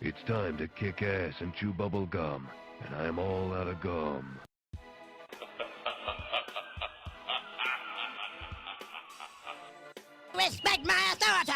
It's time to kick ass and chew bubble gum, and I'm all out of gum. Respect my authority!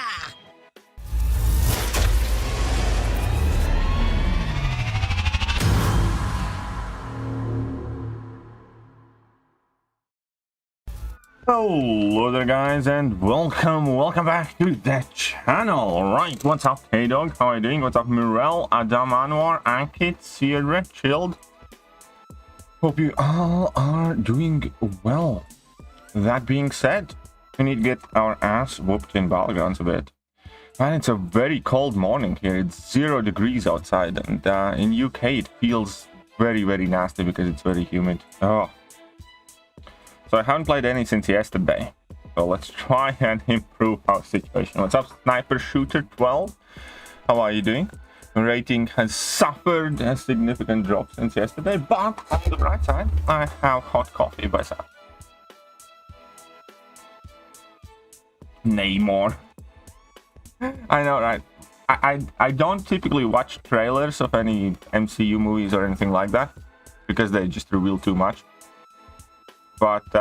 Hello there guys, and welcome back to the channel. Right, what's up, hey dog, how are you doing? What's up, Mirel, Adam, Anwar, Ankit, Sierra, Chilled? Hope you all are doing well. That being said, we need to get our ass whooped in Battlegrounds a bit. Man, it's a very cold morning here. It's 0 degrees outside, and in UK it feels very nasty because it's very humid. Oh. So I haven't played any since yesterday. So let's try and improve our situation. What's up, Sniper Shooter 12? How are you doing? Rating has suffered a significant drop since yesterday, but on the bright side, I have hot coffee by side. Na-mor. I know, right? I don't typically watch trailers of any MCU movies or anything like that because they just reveal too much. But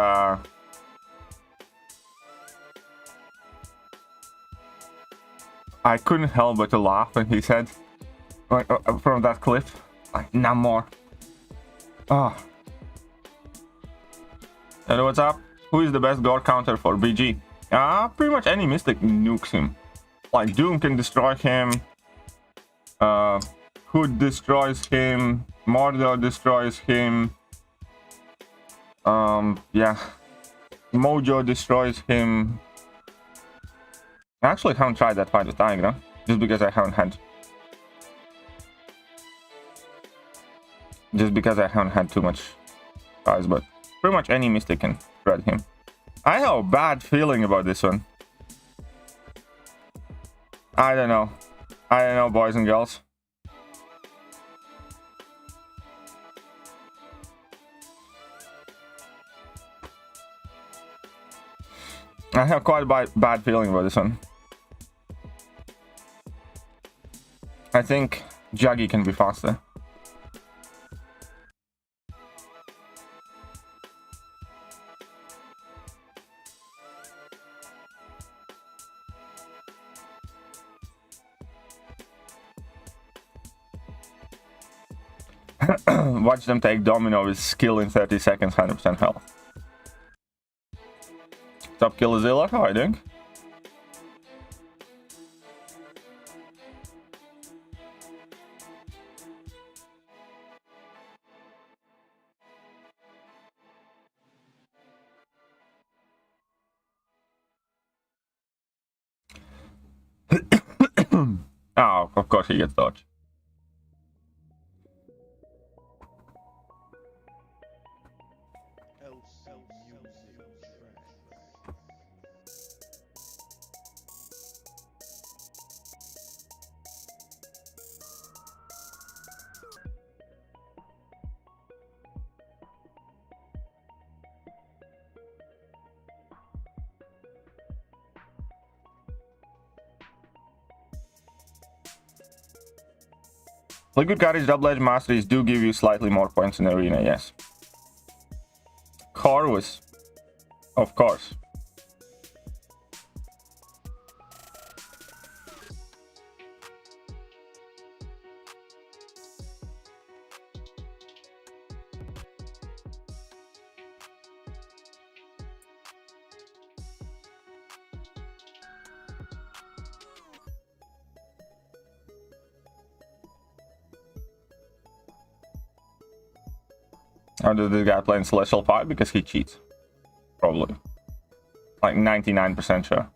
I couldn't help but to laugh when he said from that clip, like, Na-mor. Oh. Hello, what's up? Who is the best gore counter for BG? Pretty much any mystic nukes him. Like Doom can destroy him. Hood destroys him. Mordor destroys him. Yeah. Mojo destroys him. I actually haven't tried that fight with Tigra, just because I haven't had too much guys, but pretty much any mystic can shred him. I have a bad feeling about this one. I don't know, boys and girls. I have quite a bad feeling about this one. I think Jaggy can be faster. Watch them take Domino with skill in 30 seconds, 100% health. What's up, Killazilla? How are you doing? Oh, of course he gets dodged. Liquid Courage double edge masteries do give you slightly more points in the arena, yes. Corvus, of course. Or does this guy play in Celestial 5 because he cheats? Probably. Like 99% sure.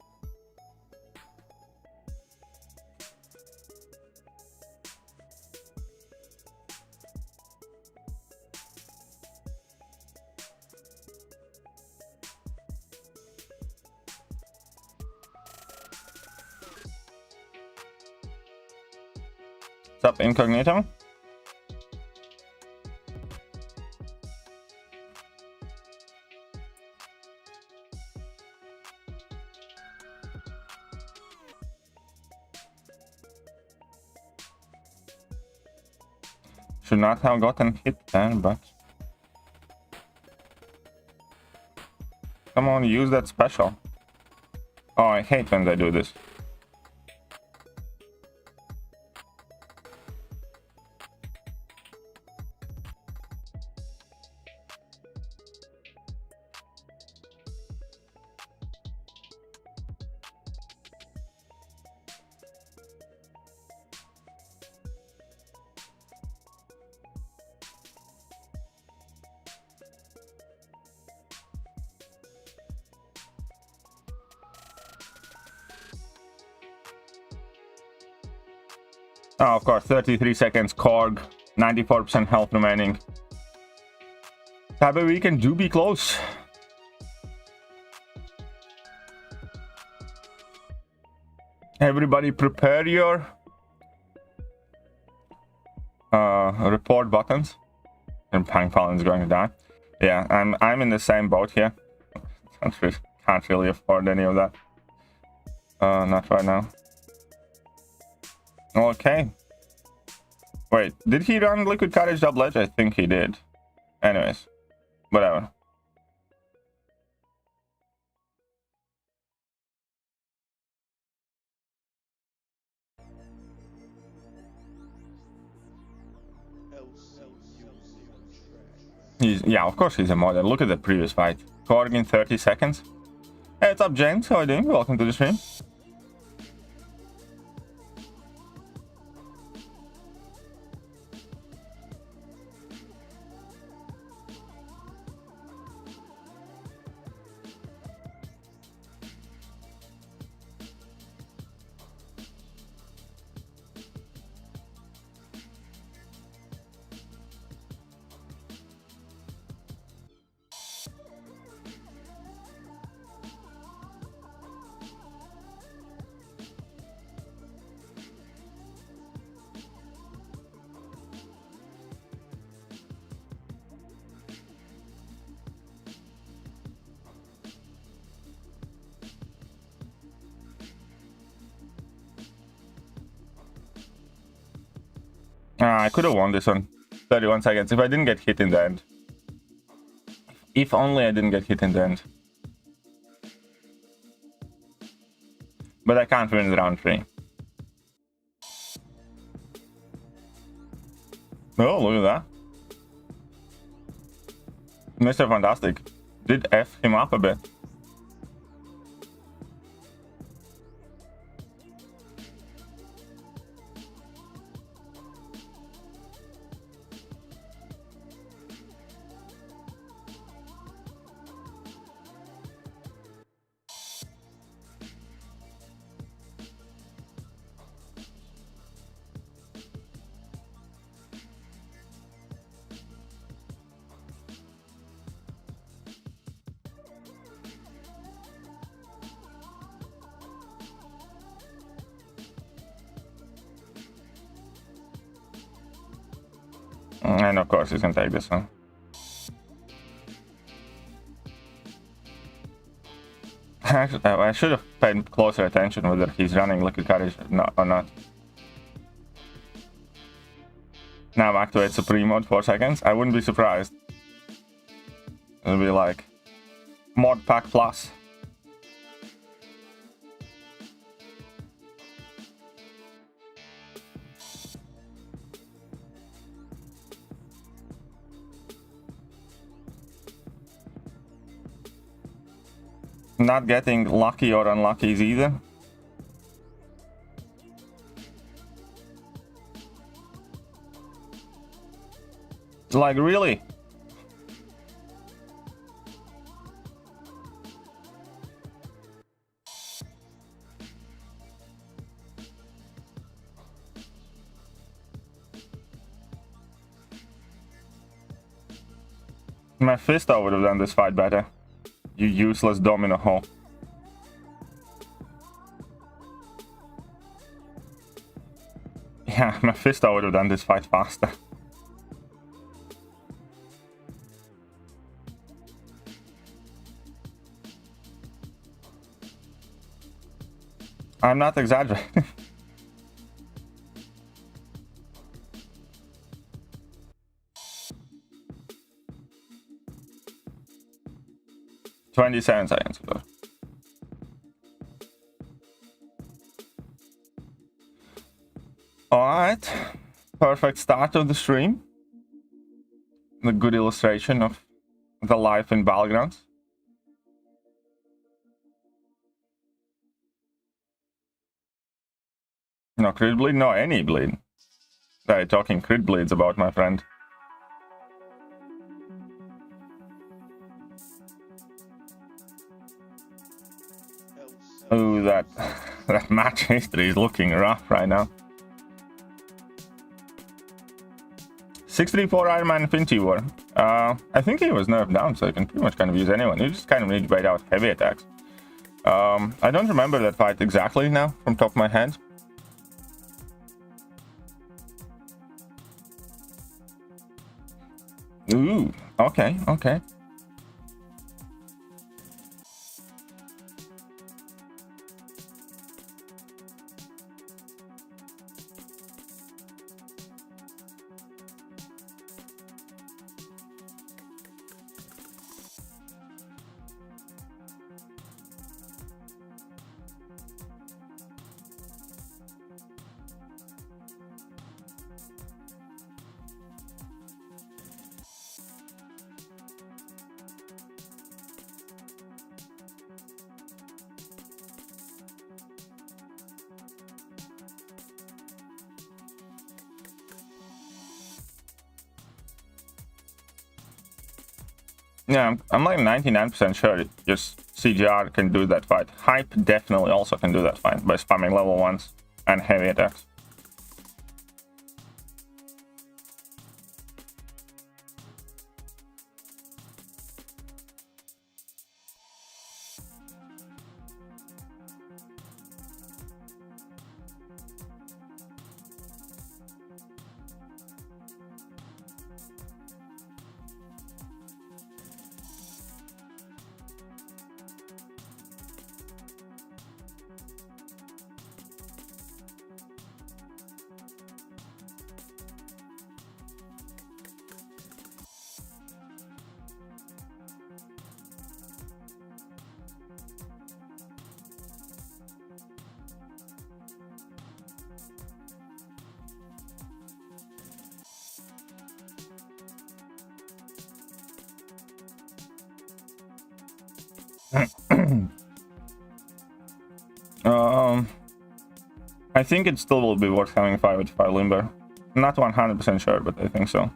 What's up, Incognito? Should not have gotten hit there, but... Come on, use that special. Oh, I hate when they do this. Oh, of course, 33 seconds, Korg, 94% health remaining. Cyber Weekend do be close. Everybody prepare your report buttons. And Pang Fallen is going to die. Yeah, I'm in the same boat here. Can't really afford any of that. Not right now. Okay. Wait, did he run Liquid Courage Double Edge? I think he did. Anyways, whatever. Yeah, of course he's a modder. Look at the previous fight. Korg in 30 seconds. Hey, what's up, James? How are you doing? Welcome to the stream. I could have won this one. 31 seconds if I didn't get hit in the end. If only I didn't get hit in the end. But I can't win round 3. Oh, look at that. Mr. Fantastic did F him up a bit. And of course he's gonna take this one. Actually, I should have paid closer attention whether he's running Liquid Courage or not. Now activate Supreme Mode 4 seconds. I wouldn't be surprised. It'll be like Mod Pack Plus. Not getting lucky or unluckies either. Like, really? Mephisto would have done this fight better. You useless domino hole. Yeah, Mephisto would have done this fight faster. I'm not exaggerating. 27 seconds ago. Alright. Perfect start of the stream. A good illustration of the life in Battlegrounds. No crit bleed? No, any bleed. They're talking crit bleeds about, my friend. Oh, that match history is looking rough right now. 634 Iron Man Infinity War. I think he was nerfed down, so you can pretty much kind of use anyone. You just kind of need to bait out heavy attacks. I don't remember that fight exactly now from top of my head. Ooh, okay, okay. Yeah, I'm like 99% sure just CGR can do that fight. Hype definitely also can do that fight by spamming level 1s and heavy attacks. I think it still will be worth having 5/5 Limber. Not 100% sure, but I think so.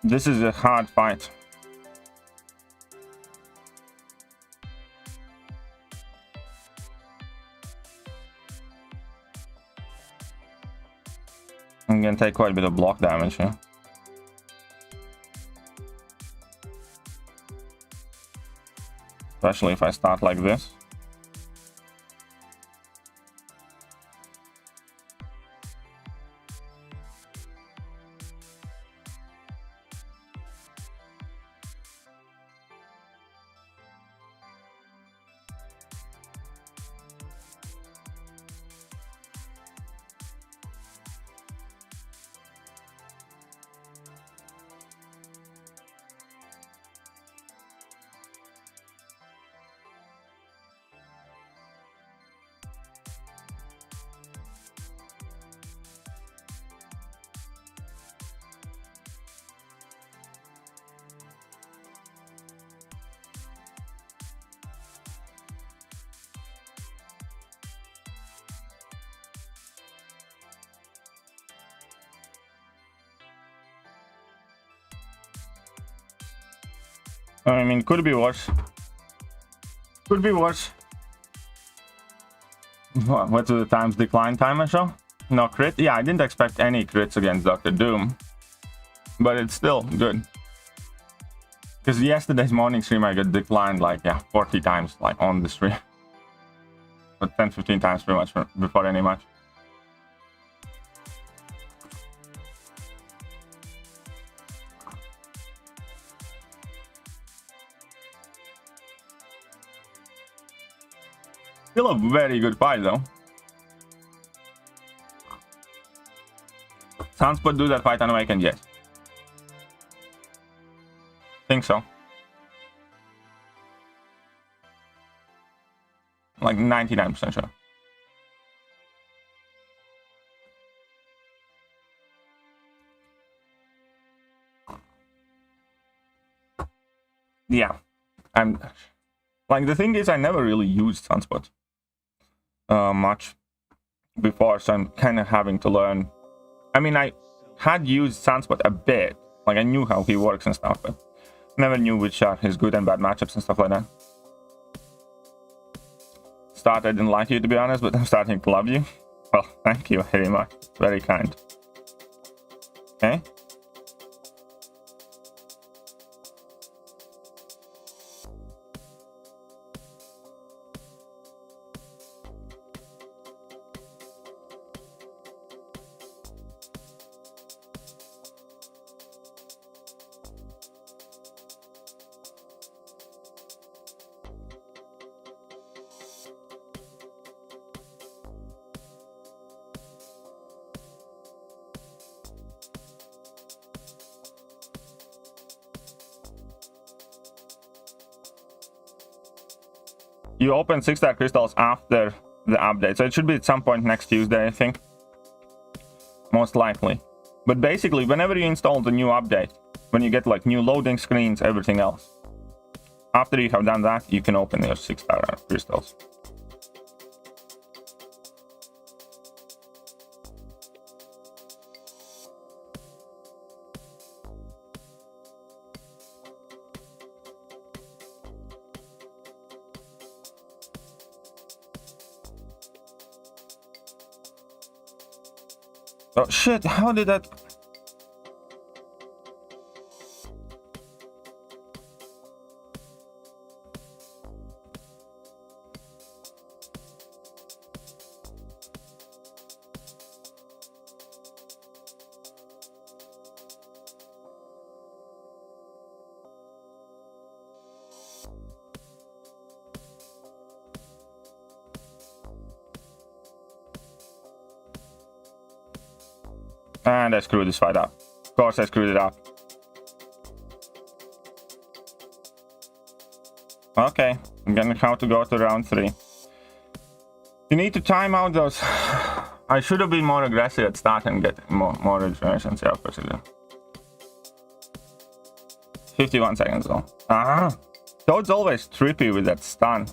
This is a hard fight. I'm gonna take quite a bit of block damage here. Especially if I start like this. I mean, could be worse. Could be worse. What's the times decline timer show? No crit? Yeah, I didn't expect any crits against Dr. Doom. But it's still good. Because yesterday's morning stream I got declined like, yeah, 40 times like on the stream. But 10-15 times pretty much before any match. Still a very good fight though. Sunspot do that fight unawakened, yes. Think so. Like 99% sure. Yeah. I'm like, the thing is I never really used Sunspot much before, so I'm kind of having to learn. I mean, I had used Sunspot a bit, like I knew how he works and stuff, but never knew which are his good and bad matchups and stuff like that. Start, I didn't like you to be honest, but I'm starting to love you. Well, thank you very much. Very kind. Okay. You open 6-star crystals after the update, so it should be at some point next Tuesday, I think. Most likely. But basically, whenever you install the new update, when you get like new loading screens, everything else, after you have done that, you can open your 6-star crystals. Oh shit, how did that... And I screwed this fight up. Of course I screwed it up. Okay, I'm gonna have to go to round 3. You need to time out those... I should have been more aggressive at start and get more regenerations. Yeah, of course I do. 51 seconds though. Ah! Toad's always trippy with that stun.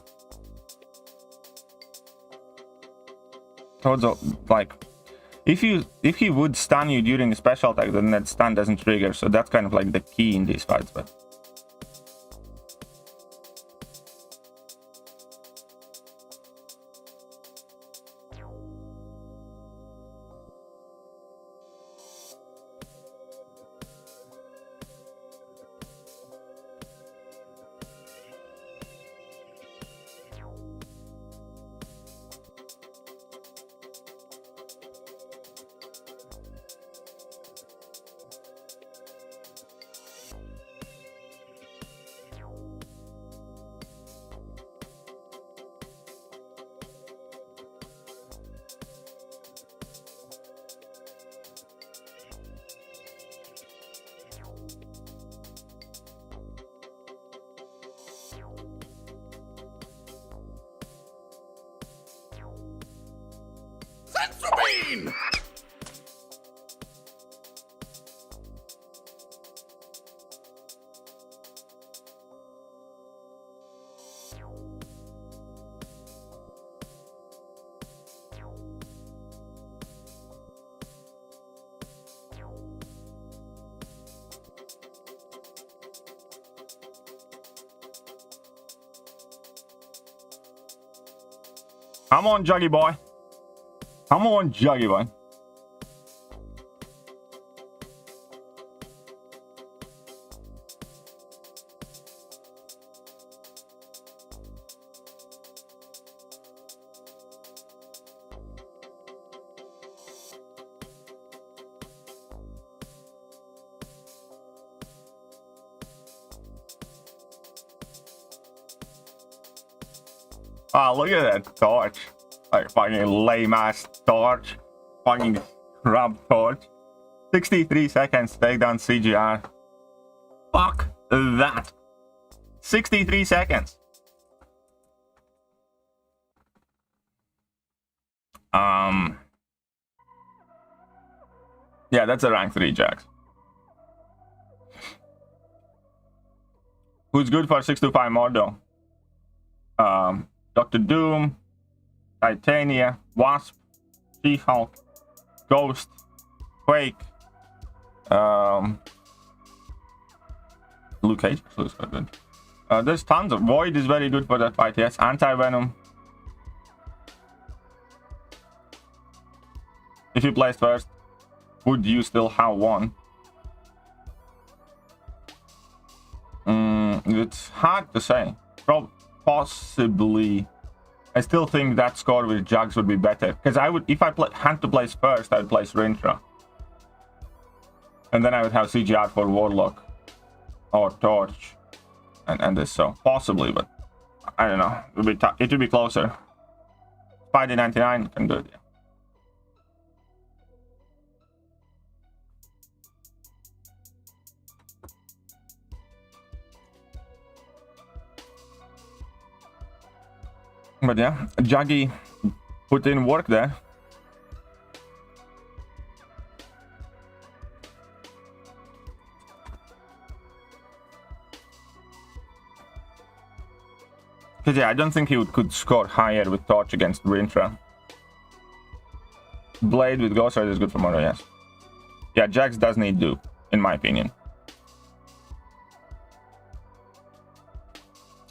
Toad's like... If he would stun you during the special attack, then that stun doesn't trigger, so that's kind of like the key in these fights, but... Come on, Juggy boy. Come on, Juggy boy. Ah, look at that torch. Like fucking lame ass torch. Fucking crap torch. 63 seconds takedown CGR. Fuck that. 63 seconds. Yeah, that's a rank 3 Jax. Who's good for 625 mod though? Dr. Doom, Titania, Wasp, She-Hulk, Ghost, Quake, Luke Cage looks quite good. There's tons of Void is very good for that fight, yes. Anti-Venom. If you placed first, would you still have one? It's hard to say. Possibly. I still think that score with Jugs would be better. Because I would, if I had to place first, I would place Rintra. And then I would have CGR for Warlock. Or Torch. And this, so possibly, but I don't know. It would be closer. Spidey 99 can do it, yeah. But yeah, Juggy put in work there. Because yeah, I don't think he could score higher with Torch against Rintra. Blade with Ghost Rider is good for Moro, yes. Yeah, Jax does need dupe, in my opinion.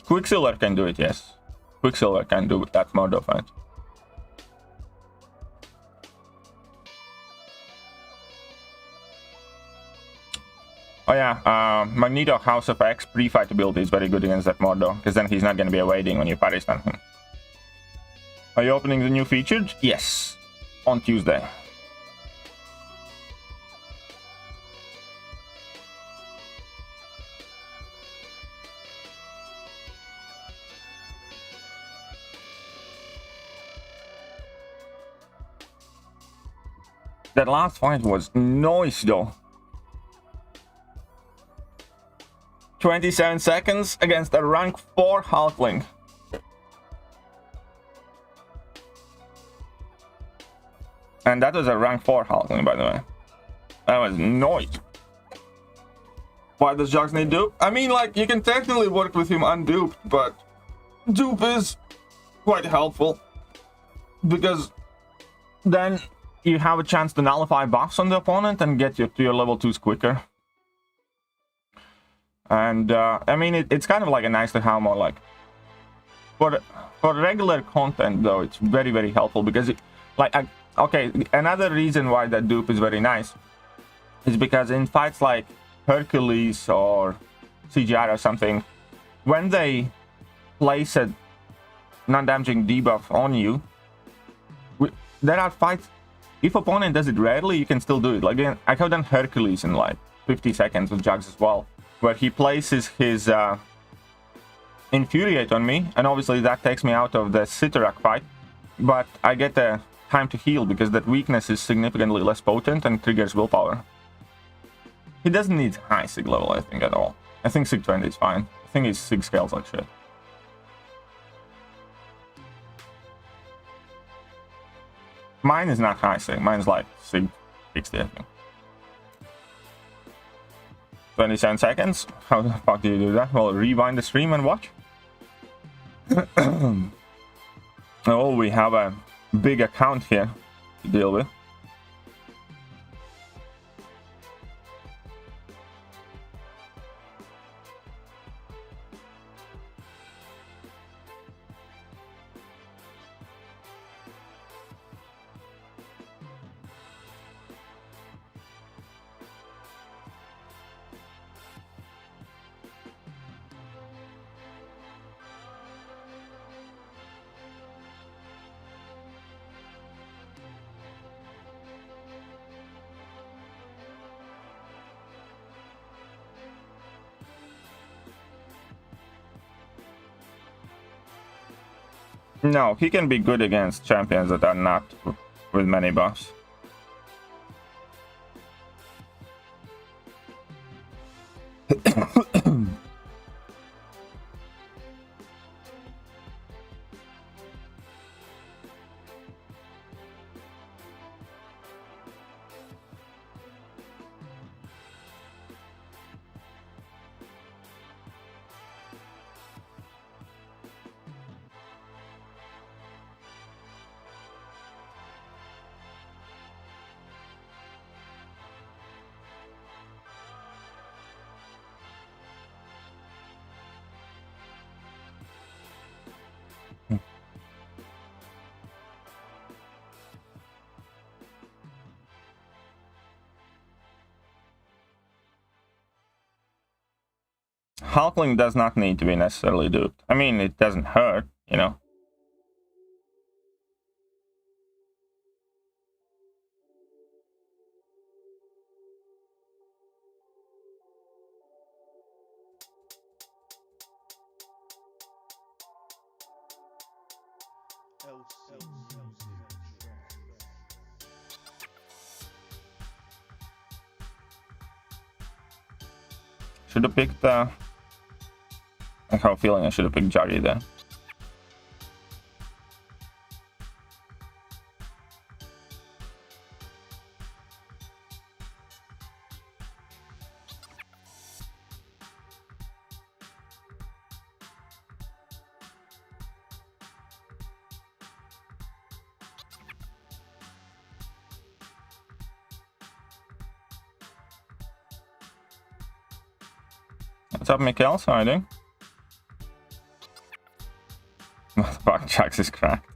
Quicksilver can do it, yes. Quicksilver can do that Murdo fight. Oh yeah, Magneto House of X pre-fight ability is very good against that Murdo, because then he's not going to be evading when you parry stun him. Are you opening the new featured? Yes, on Tuesday. That last fight was nice though. 27 seconds against a rank 4 Hulkling. And that was a rank 4 Hulkling, by the way. That was nice. Why does Jax need dupe? I mean, like, you can technically work with him unduped, but dupe is quite helpful. Because then you have a chance to nullify buffs on the opponent and get you to your level 2s quicker. And I mean, it's kind of like a nice to have more, like, for regular content though, it's very, very helpful because it, like, okay, another reason why that dupe is very nice is because in fights like Hercules or CGR or something, when they place a non-damaging debuff on you, there are fights. If opponent does it rarely, you can still do it. Like, I have done Hercules in like 50 seconds with Jugs as well, where he places his Infuriate on me, and obviously that takes me out of the Sitarak fight, but I get the time to heal because that weakness is significantly less potent and triggers willpower. He doesn't need high Sig level, I think, at all. I think Sig 20 is fine. I think his Sig scales like shit. Mine is not high Sig, mine's like Sig 60, I think. 27 seconds? How the fuck do you do that? Well, rewind the stream and watch. Oh, we have a big account here to deal with. No, he can be good against champions that are not with many buffs. Hulkling does not need to be necessarily duped. I mean, it doesn't hurt, you know. Should have picked I have a feeling I should have picked Jari there. What's up, Chels? How are you doing? Fuck, Jax is cracked.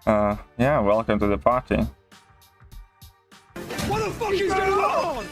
Yeah, welcome to the party. What the fuck is going on?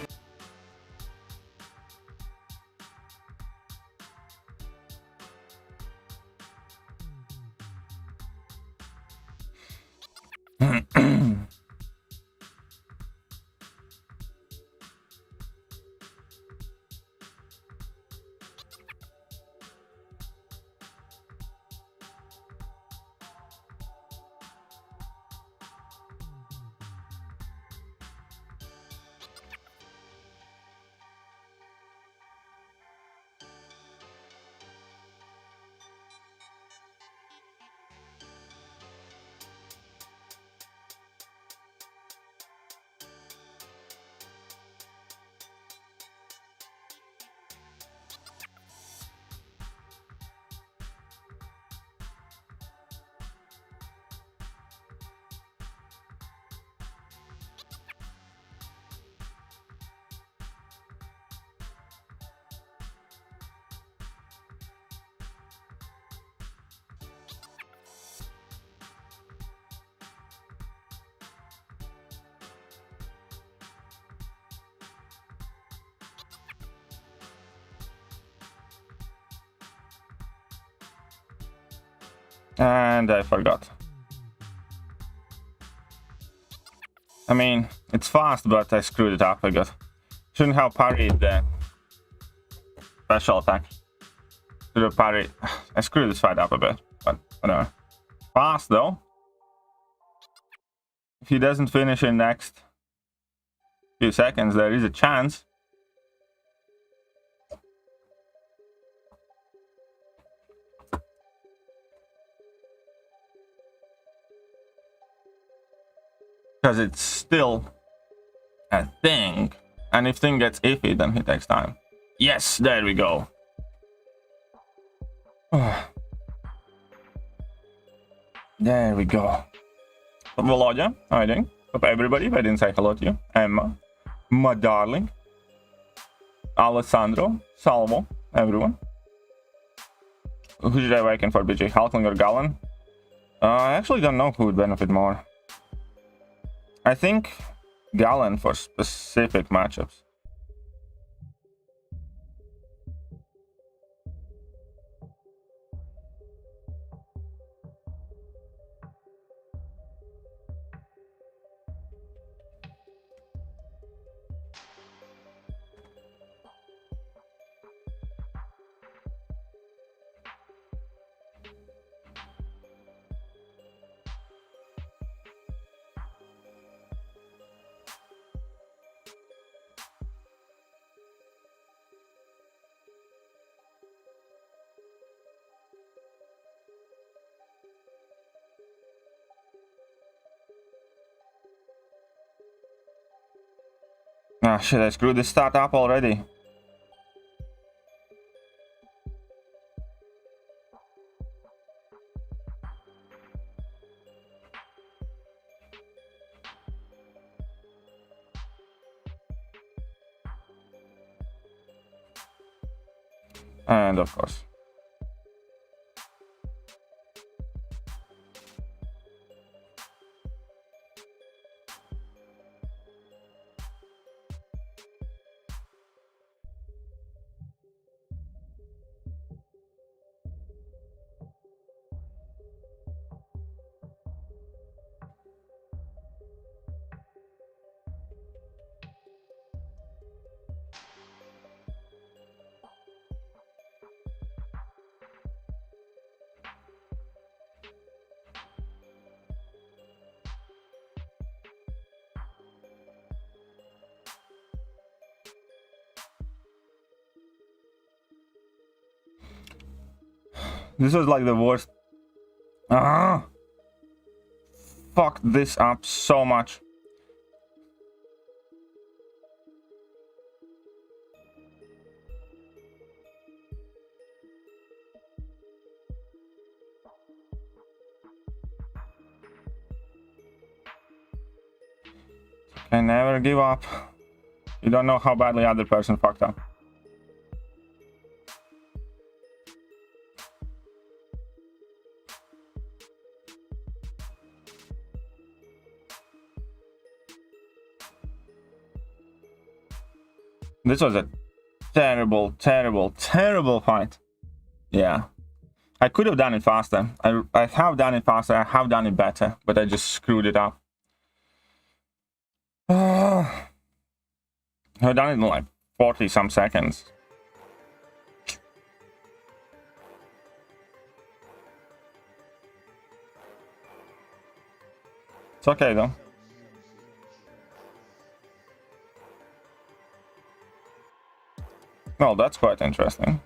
And I forgot. I mean, it's fast, but I screwed it up. Shouldn't have parried the special attack. Should have parried. I screwed this fight up a bit, but whatever. Fast though. If he doesn't finish in next few seconds, there is a chance. Because it's still a thing. And if thing gets iffy, then he takes time. Yes, there we go. There we go. Volodya, how are you doing? Hope everybody, if I didn't say hello to you. Emma, my darling. Alessandro, Salvo, everyone. Who should I awaken for BJ? Hulkling or Galen? I actually don't know who would benefit more. I think Galen for specific matchups. Ah, shit, I screwed this start up already. And of course. This was like the worst. Ah! Fucked this up so much. I never give up. You don't know how badly other person fucked up. This was a terrible, terrible, terrible fight. Yeah. I could have done it faster. I have done it faster. I have done it better. But I just screwed it up. I've done it in like 40 some seconds. It's okay though. Well, that's quite interesting.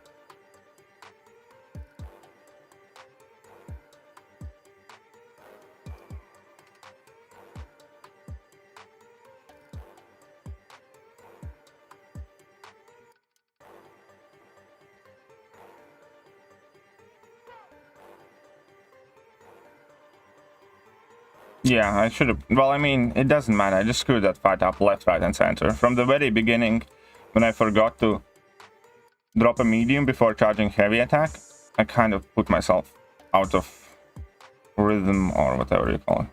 Yeah, I should have. Well, I mean, it doesn't matter. I just screwed that fight up left, right, and center. From the very beginning, when I forgot to drop a medium before charging heavy attack, I kind of put myself out of rhythm or whatever you call it.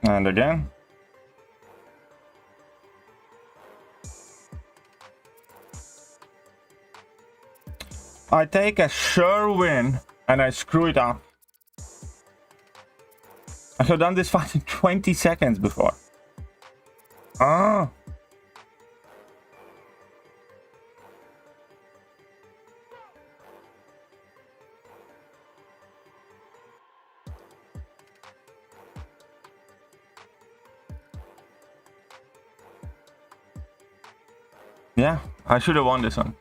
And again. I take a sure win and I screw it up. I should have done this fight in 20 seconds before. Ah. Yeah, I should have won this one.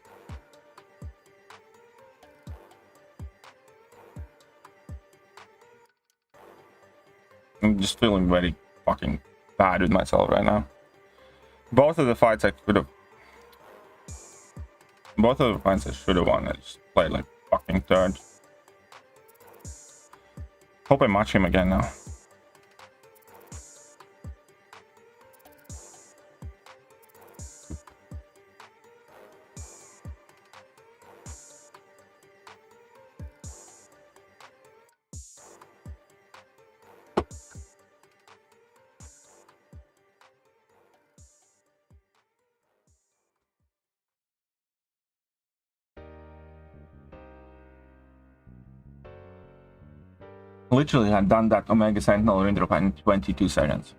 I'm just feeling very fucking bad with myself right now. Both of the fights I could have... Both of the fights I should have won. I just played like fucking third. Hope I match him again now. Literally had done that Omega Sentinel Raindrop in 22 seconds.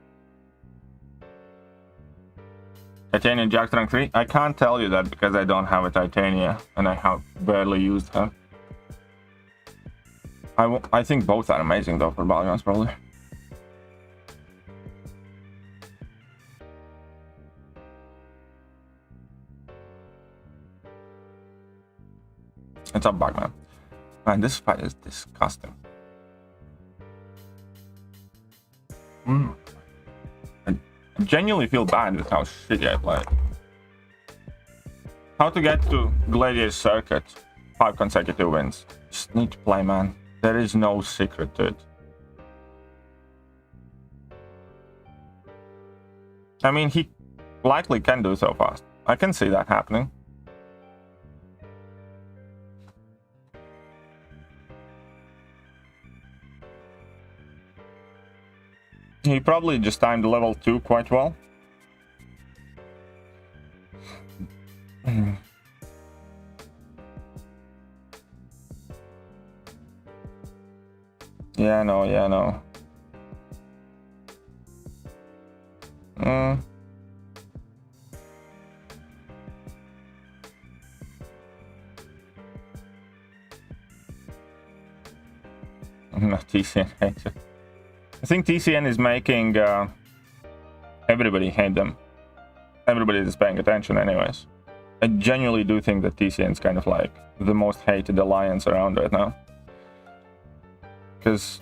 Titanium Jack rank 3? I can't tell you that because I don't have a Titania and I have barely used her. I think both are amazing though for Battlegrounds probably. It's up back, man. Man, this fight is disgusting. I genuinely feel bad with how shitty I play. How to get to Gladiator Circuit? 5 consecutive wins. Just need to play, man. There is no secret to it. I mean, he likely can do so fast. I can see that happening. He probably just timed level 2 quite well. Yeah, no. Not TCN hates it. I think TCN is making everybody hate them. Everybody is paying attention anyways. I genuinely do think that TCN is kind of like the most hated alliance around right now. Because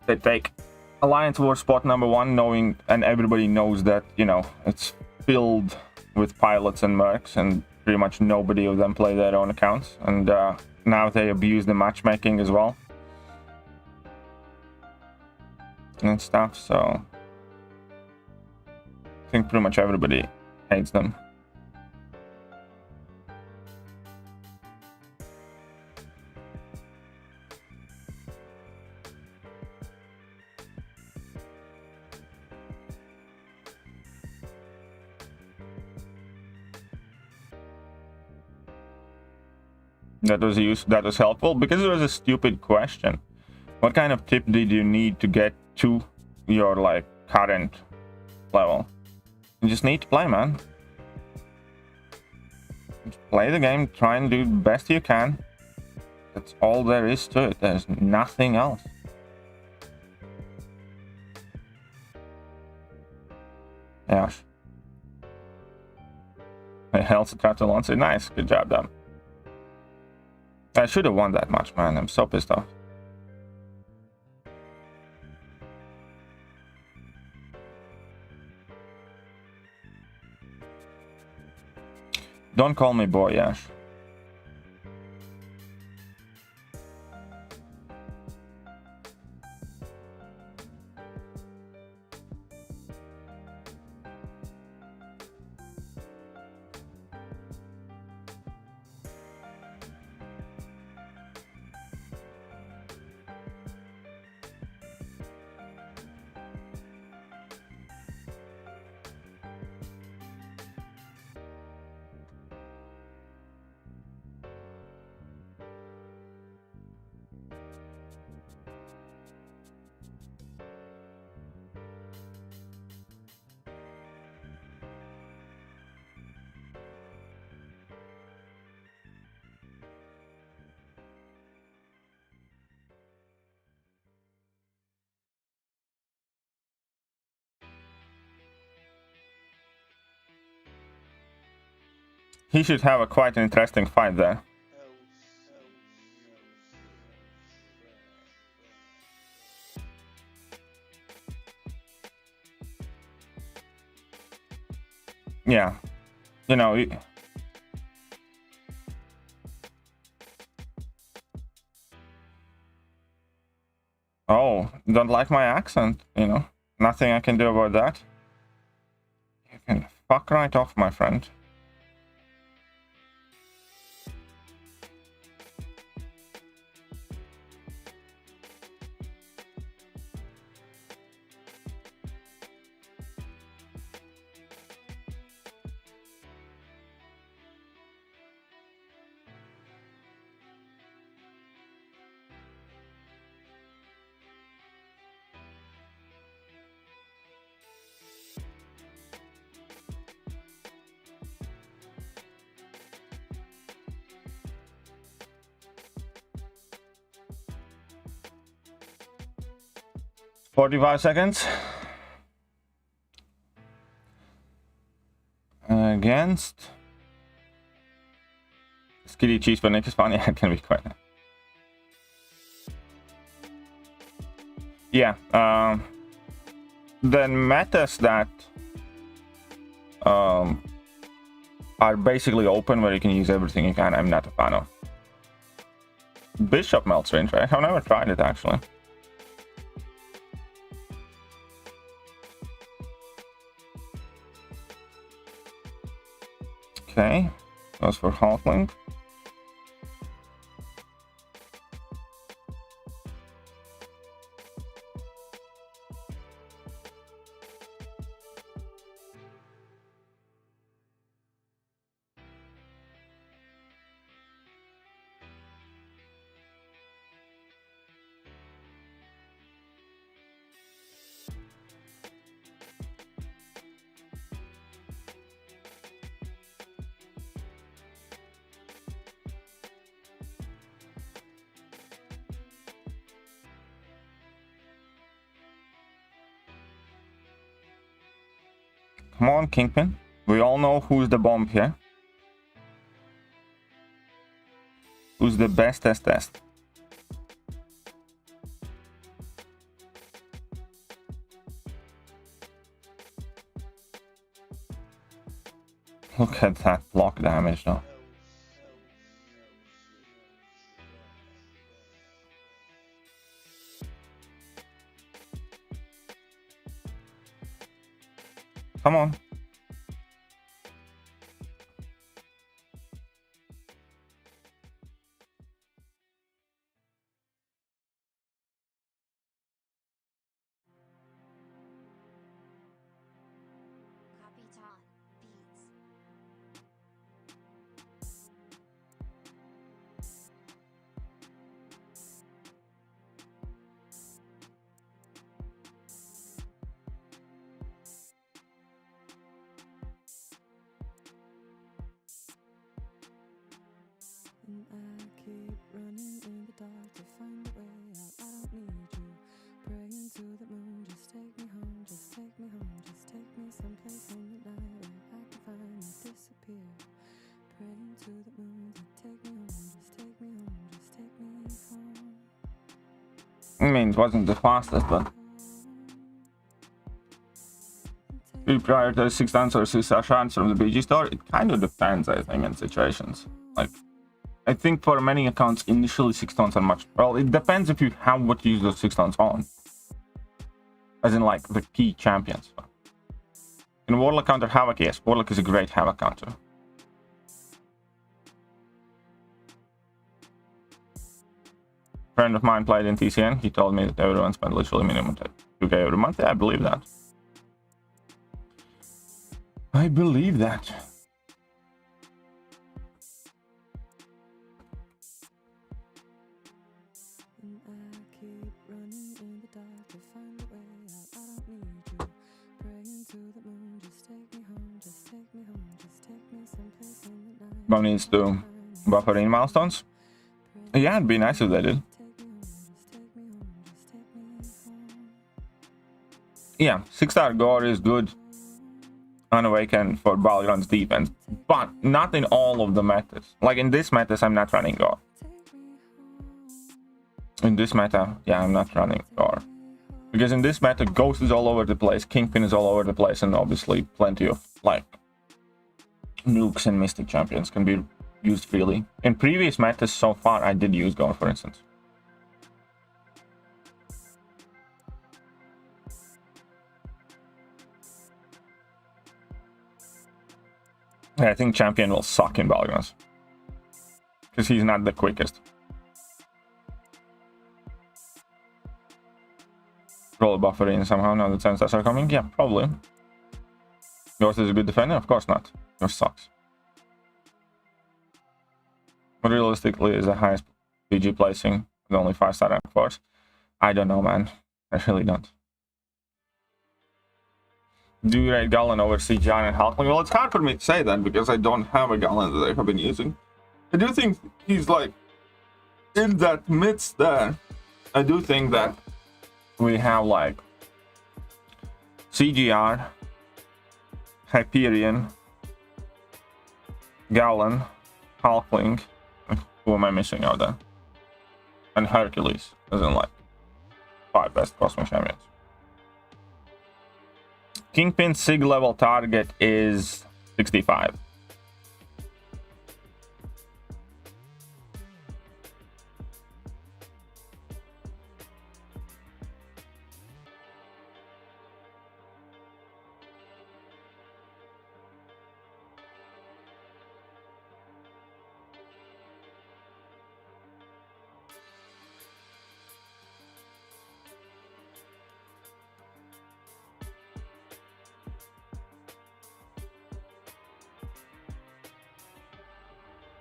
they take Alliance War spot number 1 knowing, and everybody knows that, you know, it's filled with pilots and mercs and pretty much nobody of them play their own accounts. And now they abuse the matchmaking as well. And stuff, so I think pretty much everybody hates them. That was helpful because it was a stupid question. What kind of tip did you need to get to your like current level? You just need to play, man. Just play the game, try and do the best you can. That's all there is to it. There's nothing else. Yes. Health Turtle wants it. Nice, good job done. I should have won that match, man. I'm so pissed off. Don't call me boy, Ash. He should have a quite interesting fight there. Yeah, you know. Oh, don't like my accent, you know. Nothing I can do about that. You can fuck right off, my friend. 45 seconds. Against Skitty Cheese for Nick is funny. It can be quite nice. Yeah, the metas that are basically open where you can use everything you can, I'm not a fan of. Bishop melts range, right? I've never tried it actually. Okay, goes for Halfling. Come on, Kingpin. We all know who's the bomb here. Who's the bestest test? Look at that block damage now. Come on. I mean, it wasn't the fastest, but reprioritize 6 tons or 6 shots from the BG store. It kind of depends, I think, in situations. Like, I think for many accounts, initially 6 tons are much. Well, it depends if you have what to use those 6 tons on, as in like the key champions. In Warlock counter Havoc, yes, Warlock is a great Havoc counter. Friend of mine played in TCN. He told me that everyone spent literally minimum 2k every month. Yeah, I believe that. I believe that. One needs to buffer in milestones. Yeah, it'd be nice if they did. Yeah, 6-star gore is good unawakened for Battlegrounds defense, but not in all of the metas. Like in this meta, I'm not running gore. In this meta, yeah, I'm not running gore. Because in this meta, Ghost is all over the place, Kingpin is all over the place, and obviously plenty of, like, nukes and Mystic champions can be used freely. In previous metas so far, I did use gore, for instance. Yeah, I think champion will suck in Battlegrounds, because he's not the quickest. Roll a buffer in somehow now that senses are coming? Yeah, probably. Ghost is a good defender? Of course not. Ghost sucks. But realistically, is the highest PG placing with only 5-star rank force? I don't know, man. I really don't. Do you rate Galen over CGI and Halfling? Well, it's hard for me to say that because I don't have a Galen that I have been using. I do think he's like in that midst there. I do think that we have like CGR, Hyperion, Gallon, Hulkling. Who am I missing out there? And Hercules, as in like 5 best Cosmic Champions. Kingpin Sig level target is 65.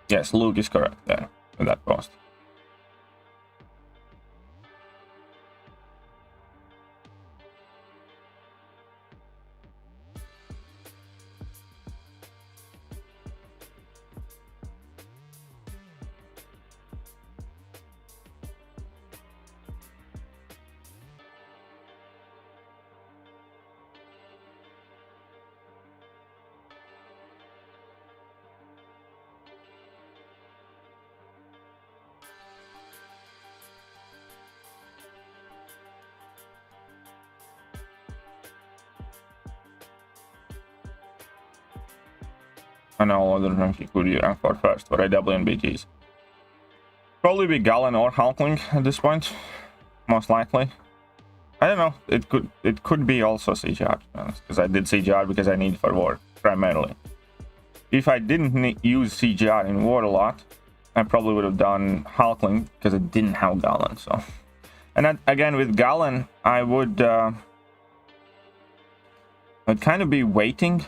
Yes, Luke is correct there with that post. And all other ranking could you rank for first for AW and BGs? Probably be Gallon or Hulkling at this point, most likely. I don't know. It could be also CGR, to be honest, because I did CGR because I need for war primarily. If I didn't use CGR in war a lot, I probably would have done Hulkling because it didn't have Gallon. So, and then, again with Gallon, I would I'd kind of be waiting.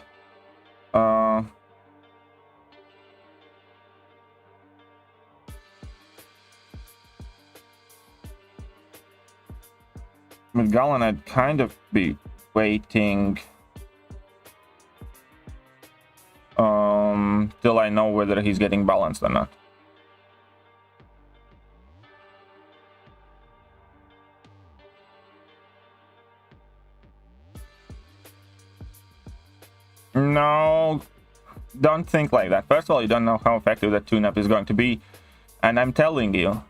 With Gallon, I'd kind of be waiting till I know whether he's getting balanced or not. No, don't think like that. First of all, you don't know how effective that tune-up is going to be. And I'm telling you,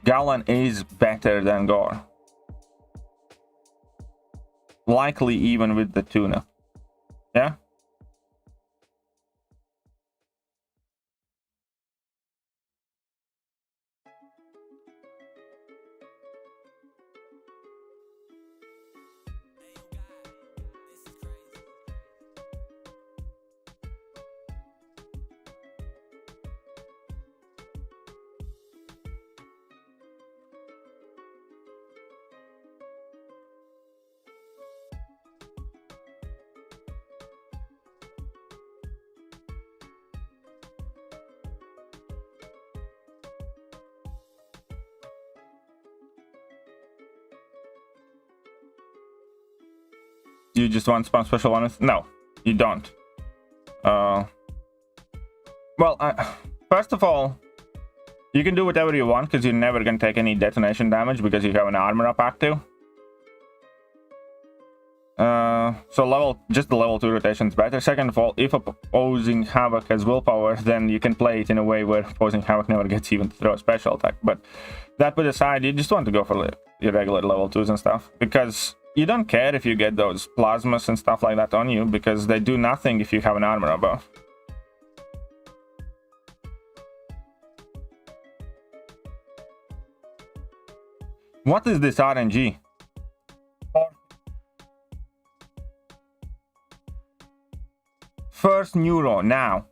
Gallon is better than Gore. Likely even with the tune-up. Yeah? You just want spam special one? No, you don't. Well, first of all, you can do whatever you want because you're never going to take any detonation damage because you have an armor up active. So just the level 2 rotation is better. Second of all, if opposing Havoc has willpower, then you can play it in a way where opposing Havoc never gets even to throw a special attack. But that put aside, you just want to go for your regular level 2s and stuff because you don't care if you get those plasmas and stuff like that on you because they do nothing if you have an armor above. What is this RNG? First Neuro, now.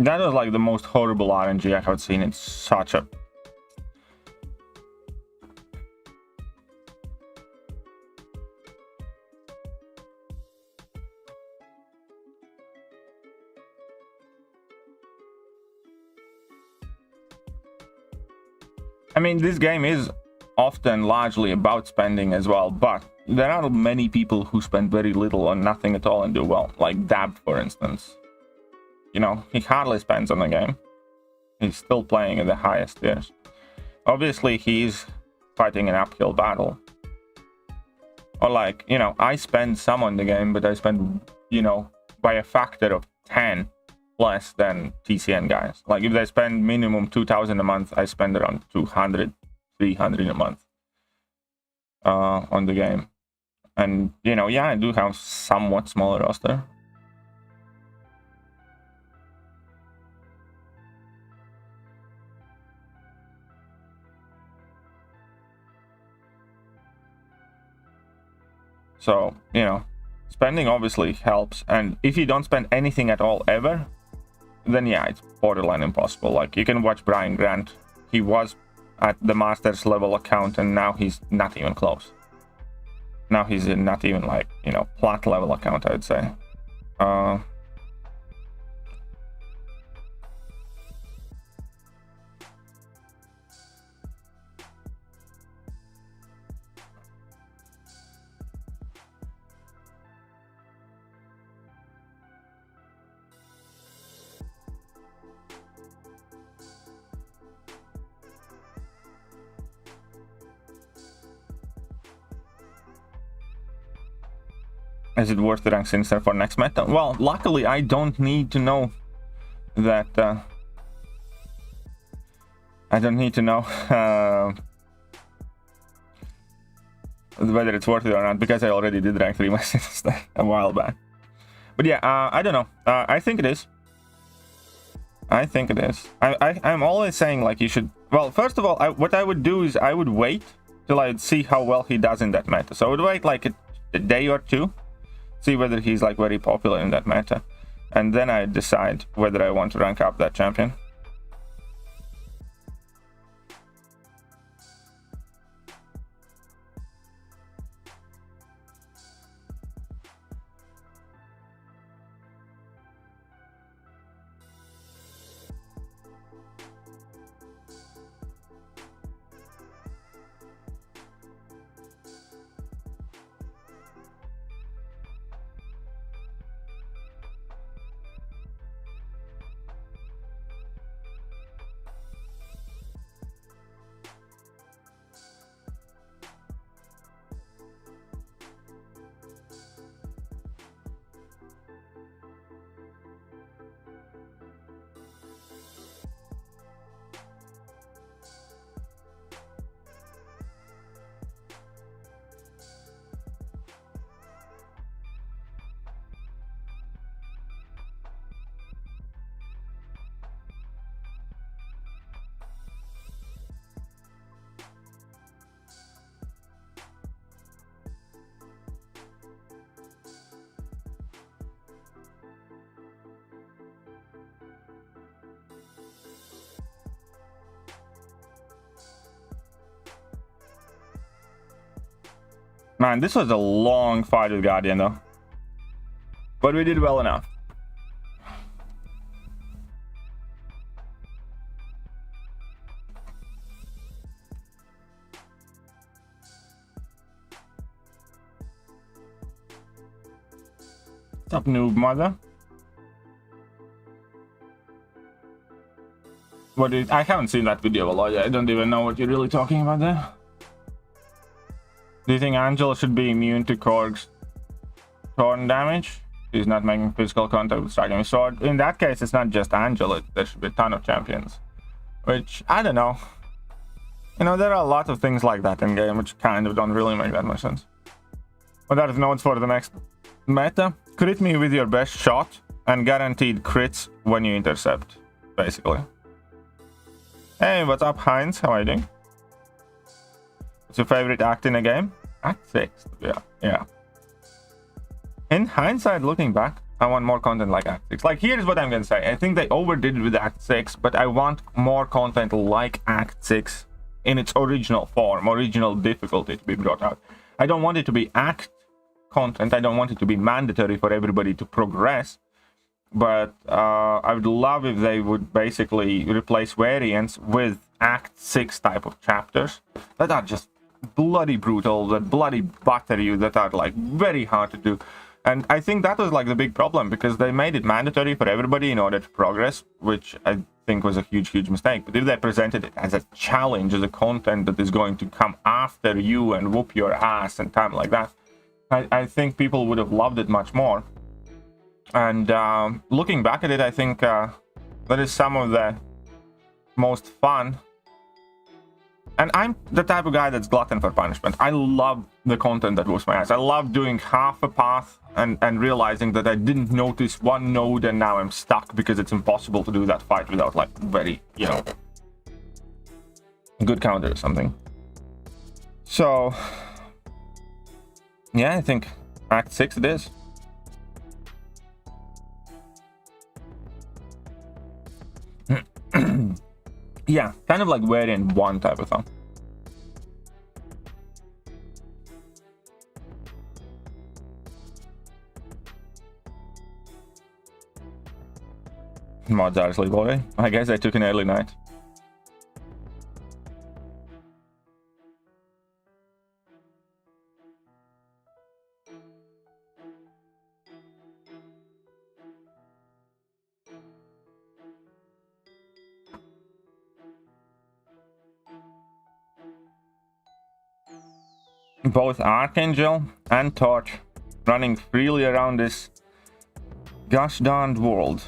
That was like the most horrible RNG I have seen in such a... I mean, this game is often largely about spending as well, but there are many people who spend very little or nothing at all and do well, like Dab, for instance. You know, he hardly spends on the game. He's still playing at the highest tiers. Obviously, he's fighting an uphill battle. Or like, you know, I spend some on the game, but I spend, you know, by a factor of 10 less than TCN guys. Like, if they spend minimum 2,000 a month, I spend around 200, 300 a month on the game. And, you know, yeah, I do have somewhat smaller roster. So, you know, spending obviously helps. And if you don't spend anything at all ever, then yeah, it's borderline impossible. Like, you can watch Brian Grant. He was at the Masters level account, and now he's not even close. Now he's in not even, like, you know, plat level account, I would say. Is it worth the rank sinister for next meta? Well, luckily I don't need to know that. I don't need to know whether it's worth it or not, because I already did rank 3 my sinister a while back. But yeah, I don't know. I think it is. I think it is. I'm always saying, like, you should... Well, first of all, what I would do is I would wait till I'd see how well he does in that meta. So I would wait like a day or two, see whether he's like very popular in that meta, and then I decide whether I want to rank up that champion. Man, this was a long fight with Guardian though. But we did well enough. What's up, noob mother? What is... I haven't seen that video a lot yet. I don't even know what you're really talking about there. Do you think Angela should be immune to Korg's torn damage? He's not making physical contact with striking his sword. In that case, it's not just Angela. There should be a ton of champions. Which, I don't know. You know, there are a lot of things like that in game which kind of don't really make that much sense. But that is notes for the next meta. Crit me with your best shot and guaranteed crits when you intercept, basically. Hey, what's up, Heinz? How are you doing? What's your favorite act in a game? Act 6. Yeah. In hindsight, looking back, I want more content like Act 6. Like, here's what I'm gonna say. I think they overdid it with Act 6, but I want more content like Act 6 in its original form, original difficulty to be brought out. I don't want it to be Act content. I don't want it to be mandatory for everybody to progress. But I would love if they would basically replace variants with Act 6 type of chapters that are just bloody brutal, that bloody batter you, that are like very hard to do. And I think that was like the big problem, because they made it mandatory for everybody in order to progress, which I think was a huge mistake. But if they presented it as a challenge, as a content that is going to come after you and whoop your ass and time like that, I think people would have loved it much more. And looking back at it, I think that is some of the most fun. And I'm the type of guy that's glutton for punishment. I love the content that whoops my ass. I love doing half a path and realizing that I didn't notice one node and now I'm stuck because it's impossible to do that fight without like very, you know, good counter or something. So, yeah, I think Act 6 it is. Yeah, kind of like variant 1 type of thing. Mods are asleep already. I guess I took an early night. Both Archangel and Torch running freely around this gosh darned world.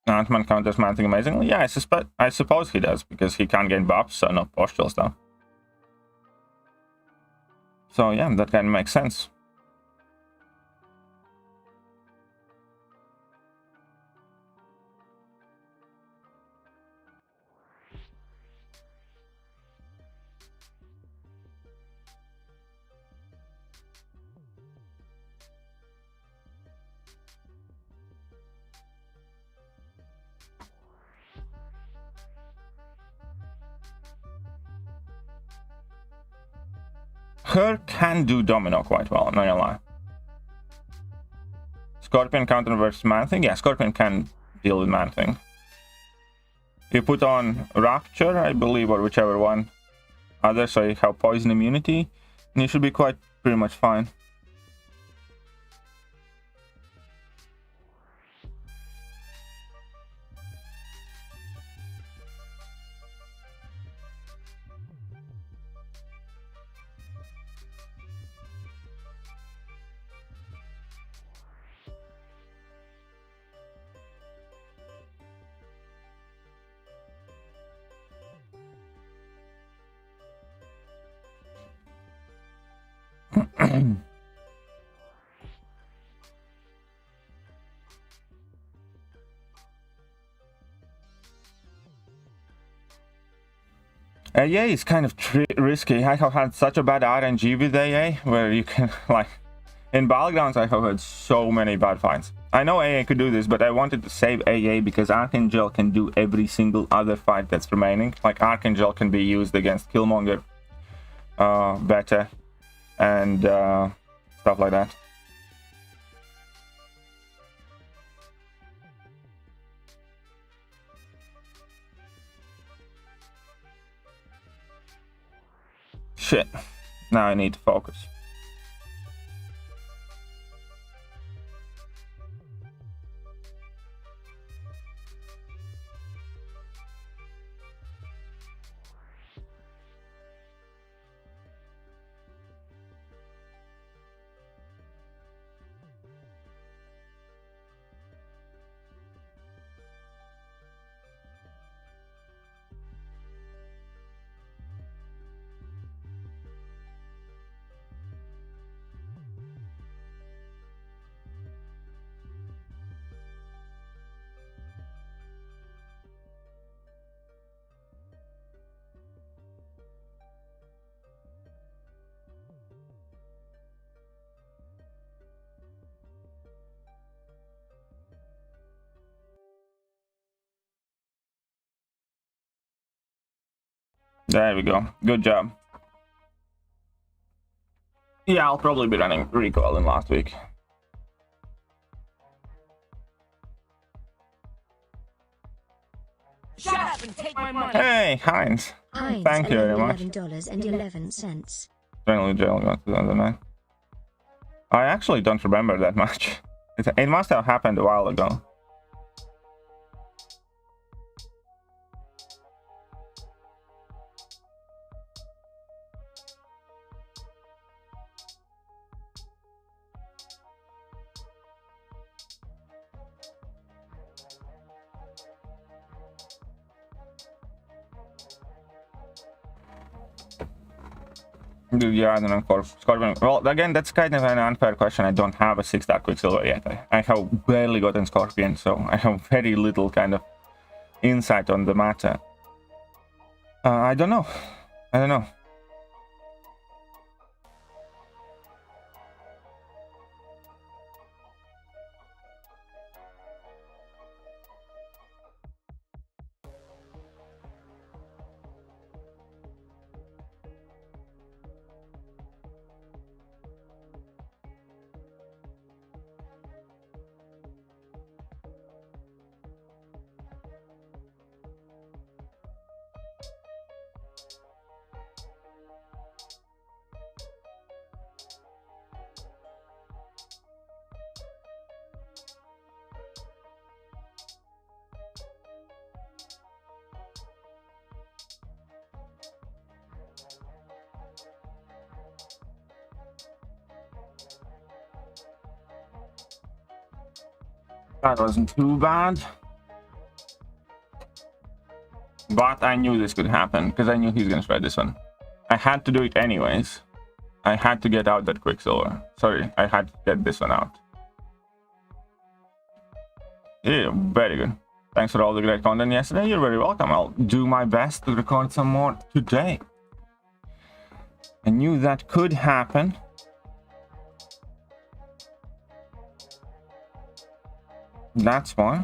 Ant-Man counters Man-Thing amazingly? Yeah, I suppose he does, because he can't gain buffs, so no postural stuff. So yeah, that kind of makes sense. Her can do Domino quite well, I'm not gonna lie. Scorpion counter versus Man-Thing? Yeah, Scorpion can deal with Man-Thing. You put on Rapture, I believe, or whichever one. Other, so you have poison immunity, and you should be pretty much fine. AA is kind of risky. I have had such a bad RNG with AA, where you can, like, in Battlegrounds I have had so many bad fights. I know AA could do this, but I wanted to save AA because Archangel can do every single other fight that's remaining. Like, Archangel can be used against Killmonger, Beta, and stuff like that. Shit. Now I need to focus. There we go. Good job. Yeah, I'll probably be running recoil than last week. Shut up and take my money. Hey, Heinz. Thank you very much. $11.11. Generally, jail got 2009. I actually don't remember that much. It must have happened a while ago. Yeah, I don't know. Scorpion. Well, again, that's kind of an unfair question. I don't have a 6-star Quicksilver yet. I have barely gotten Scorpion, so I have very little kind of insight on the matter. I don't know. I don't know. That wasn't too bad. But I knew this could happen, because I knew he's gonna try this one. I had to do it anyways. I had to get out that Quicksilver. Sorry, I had to get this one out. Yeah, very good. Thanks for all the great content yesterday. You're very welcome. I'll do my best to record some more today. I knew that could happen. That's why.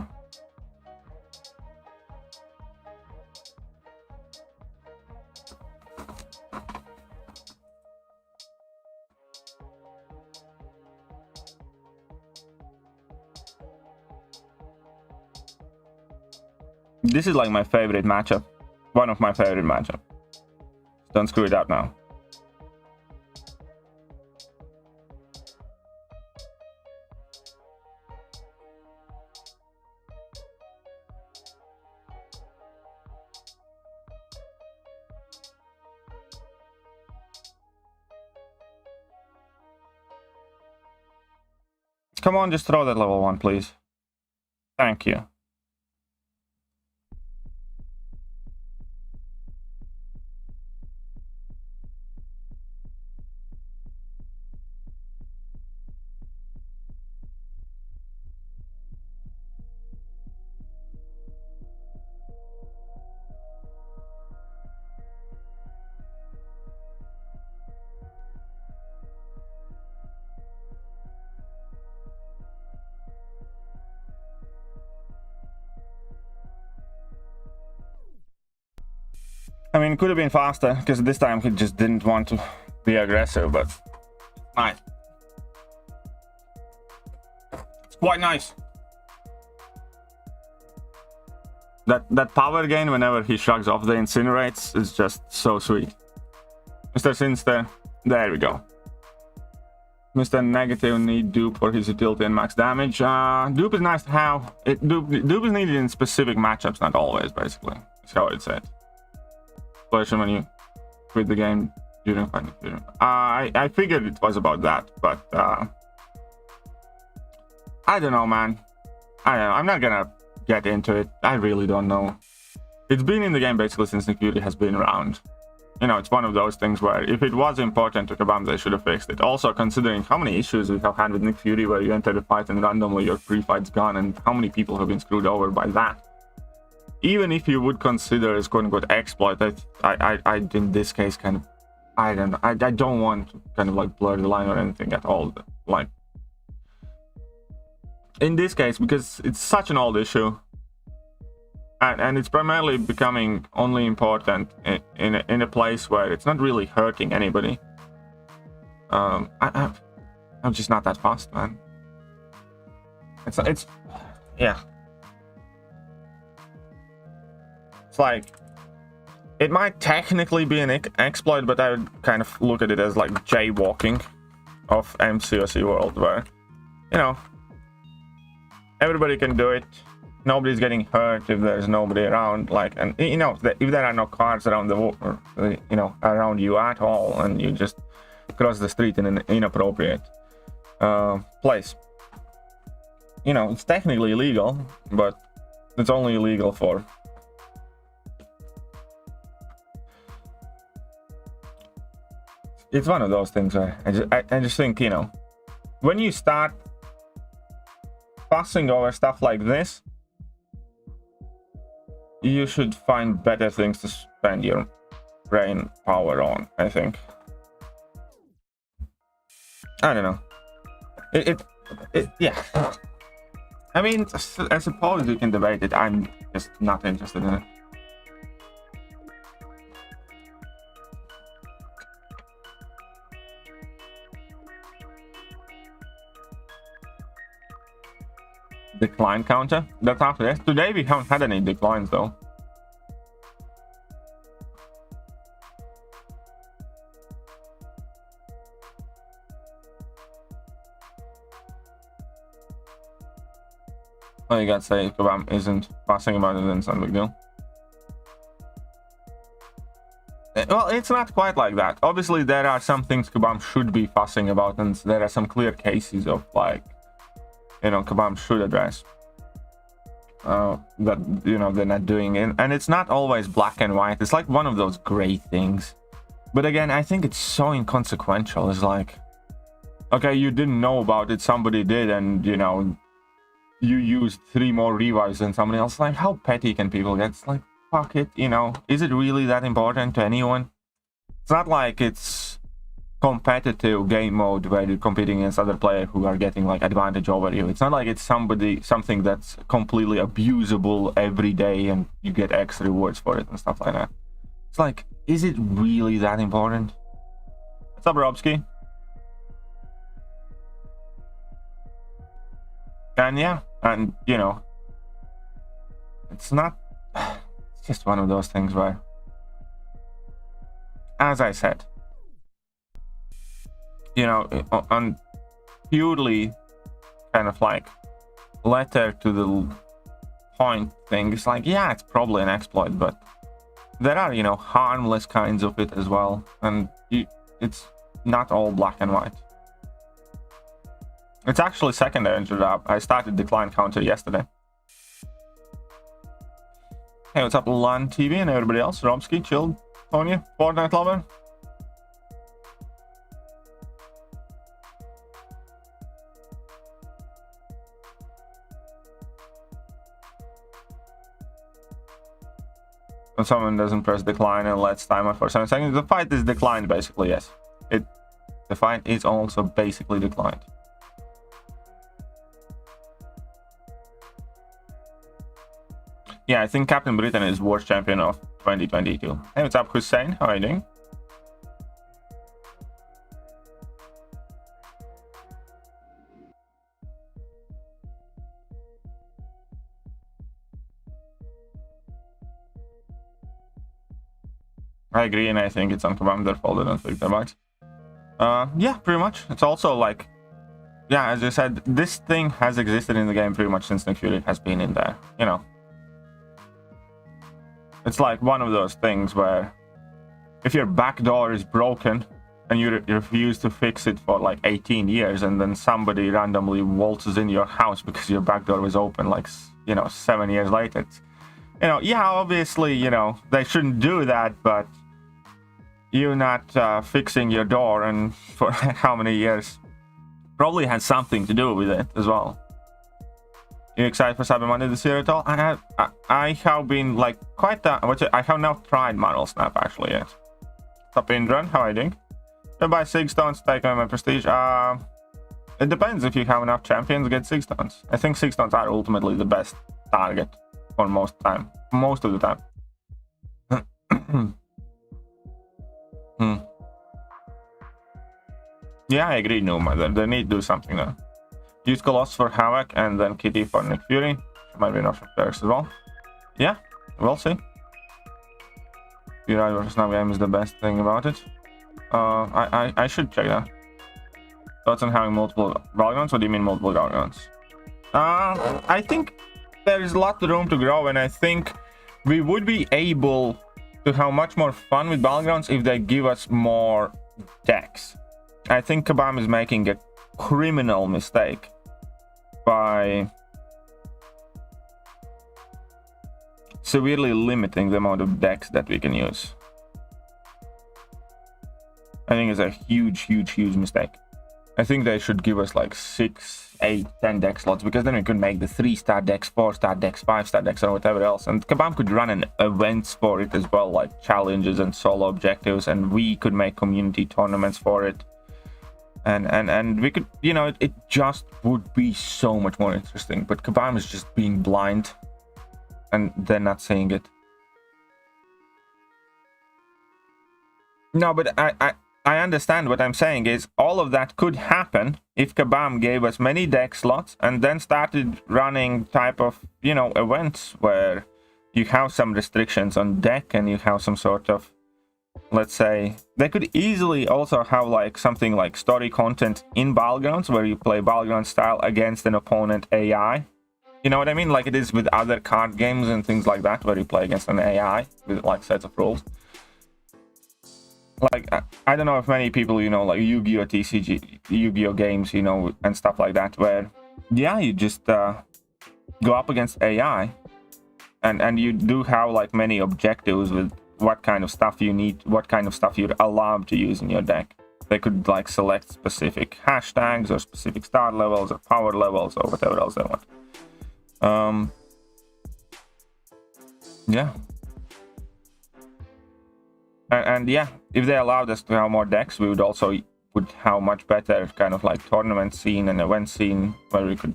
This is like my favorite matchup. One of my favorite matchups. Don't screw it up now. Come on, just throw that level 1, please. Thank you. I mean, it could have been faster, because this time he just didn't want to be aggressive, but nice. It's quite nice. That power gain whenever he shrugs off the incinerates is just so sweet. Mr. Sinster, there we go. Mr. Negative need dupe for his utility and max damage. Dupe is nice to have. Dupe is needed in specific matchups, not always, basically. That's how I'd say it. Especially when you quit the game during fighting. I figured it was about that, but I don't know, man. I'm not gonna get into it. I really don't know. It's been in the game basically since Nick Fury has been around. You know, it's one of those things where if it was important to Kabam, they should have fixed it. Also, considering how many issues we have had with Nick Fury where you enter the fight and randomly your pre-fight's gone, and how many people have been screwed over by that. Even if you would consider as quote-unquote exploit, I in this case kind of, I don't want to kind of like blur the line or anything at all. Like, in this case, because it's such an old issue, and it's primarily becoming only important in a place where it's not really hurting anybody. I'm just not that fast, man. It's yeah. It's like, it might technically be an exploit, but I would kind of look at it as like jaywalking of MCOC world, where, you know, everybody can do it. Nobody's getting hurt if there's nobody around. Like, and you know, if there are no cars around you know, around you at all, and you just cross the street in an inappropriate place, you know, it's technically illegal, but it's only illegal for. It's one of those things where I just think, you know, when you start fussing over stuff like this, you should find better things to spend your brain power on, I think. I don't know. Yeah. I mean, I suppose you can debate it. I'm just not interested in it. Decline counter? That's after this. Today we haven't had any declines though. Oh, you gotta say Kabam isn't fussing about it, then it's not a big deal. Well, it's not quite like that. Obviously, there are some things Kabam should be fussing about, and there are some clear cases of, like, you know, Kabam should address that, you know, they're not doing it. And it's not always black and white. It's like one of those gray things. But again, I think it's so inconsequential. It's like, okay, you didn't know about it, somebody did, and, you know, you used 3 more revives than somebody else. Like, how petty can people get? It's like, fuck it, you know, is it really that important to anyone? It's not like it's competitive game mode where you're competing against other players who are getting like advantage over you. It's not like it's something that's completely abusable every day and you get extra rewards for it and stuff like that. It's like, is it really that important? What's up, Robski? And yeah, and you know, it's not, it's just one of those things where, as I said, you know, on purely kind of like letter to the point thing, it's like, yeah, it's probably an exploit, but there are, you know, harmless kinds of it as well, and it's not all black and white. It's actually second I entered up. I started decline counter yesterday. Hey, what's up, Lan TV and everybody else? Romsky, Chilled, Tonya, Fortnite lover. When someone doesn't press decline and lets timer for 7 seconds, the fight is declined, basically, yes. The fight is also basically declined. Yeah, I think Captain Britain is World Champion of 2022. Hey, what's up, Hussein? How are you doing? I agree, and I think it's on Kabam, their fault they don't fix their bugs. Yeah, pretty much. It's also like, yeah, as I said, this thing has existed in the game pretty much since Nick Fury has been in there, you know. It's like one of those things where if your back door is broken and you refuse to fix it for like 18 years and then somebody randomly waltzes in your house because your back door was open like, you know, 7 years later, it's, you know, yeah, obviously, you know, they shouldn't do that, but you not fixing your door and for how many years probably had something to do with it as well. You excited for Cyber Monday this year at all? I have been like quite I have not tried Marvel Snap actually yet. Top Indran, how are you doing? To buy 6 stones to take on my prestige. It depends if you have enough champions to get 6 stones. I think 6 stones are ultimately the best target for most of the time. Yeah, I agree, Numa. They need to do something there. Use Colossus for Havoc and then Kitty for Nick Fury. Might be an option for as well. Yeah, we'll see. Fury versus Nav game is the best thing about it. I should check that. Thoughts on having multiple Battlegrounds? What do you mean multiple Battlegrounds? I think there is a lot of room to grow, and I think we would be able to have much more fun with Battlegrounds if they give us more decks. I think Kabam is making a criminal mistake by severely limiting the amount of decks that we can use. I think it's a huge mistake. I think they should give us like 6, 8, 10 deck slots, because then we could make the 3-star decks, 4-star decks, 5-star decks, or whatever else. And Kabam could run an events for it as well, like challenges and solo objectives, and we could make community tournaments for it. And we could, you know, it just would be so much more interesting. But Kabam is just being blind, and they're not seeing it. No, but I understand. What I'm saying is all of that could happen if Kabam gave us many deck slots and then started running type of, you know, events where you have some restrictions on deck and you have some sort of, let's say, they could easily also have like something like story content in Battlegrounds where you play Battleground style against an opponent AI. You know what I mean? Like it is with other card games and things like that, where you play against an AI with like sets of rules. Like, I don't know if many people, you know, like Yu-Gi-Oh! TCG, Yu-Gi-Oh! Games, you know, and stuff like that, where, yeah, you just go up against AI, and you do have, like, many objectives with what kind of stuff you need, what kind of stuff you're allowed to use in your deck. They could, like, select specific hashtags or specific star levels or power levels or whatever else they want. Yeah. And yeah, if they allowed us to have more decks, we would have much better kind of like tournament scene and event scene where we could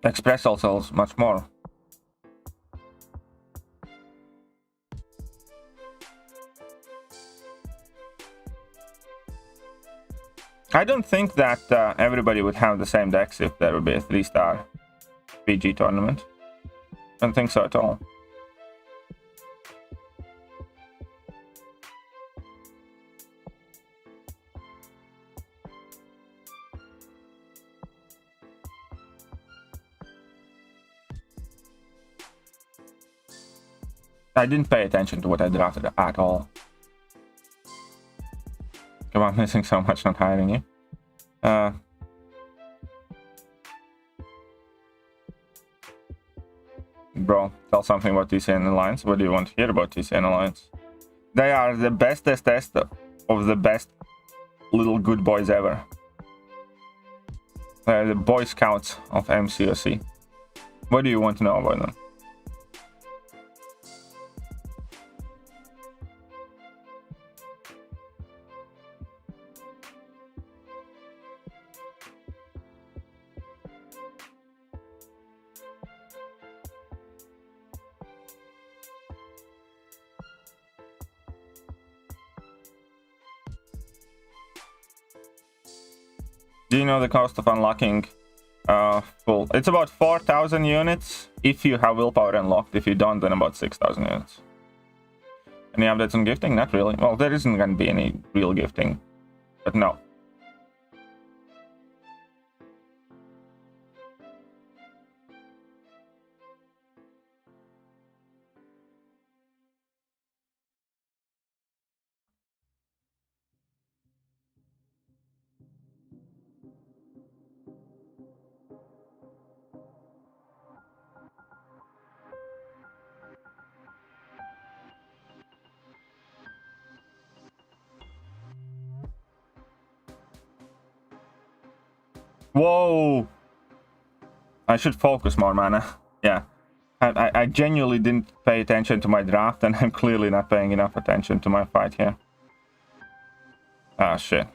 express ourselves much more. I don't think that everybody would have the same decks if there would be a 3-star PG tournament. I don't think so at all. I didn't pay attention to what I drafted at all. Come on, missing so much not hiring you. Bro, tell something about TCN Alliance. What do you want to hear about TCN Alliance? They are the bestest of the best little good boys ever. They're the Boy Scouts of MCOC. What do you want to know about them? Do you know the cost of unlocking full? It's about 4,000 units if you have willpower unlocked. If you don't, then about 6,000 units. Any updates on gifting? Not really. Well, there isn't going to be any real gifting, but no. Whoa! I should focus more, man. Yeah. I genuinely didn't pay attention to my draft, and I'm clearly not paying enough attention to my fight here. Ah, shit.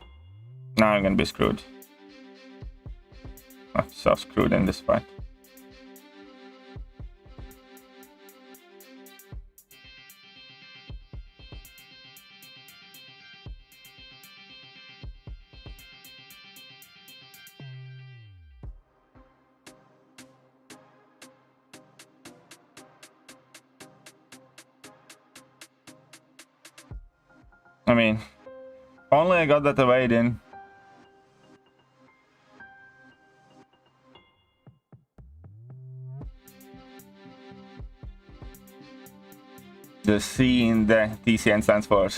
Now I'm gonna be screwed. I'm so screwed in this fight. I mean, only I got that evade in. The C in the TCN stands for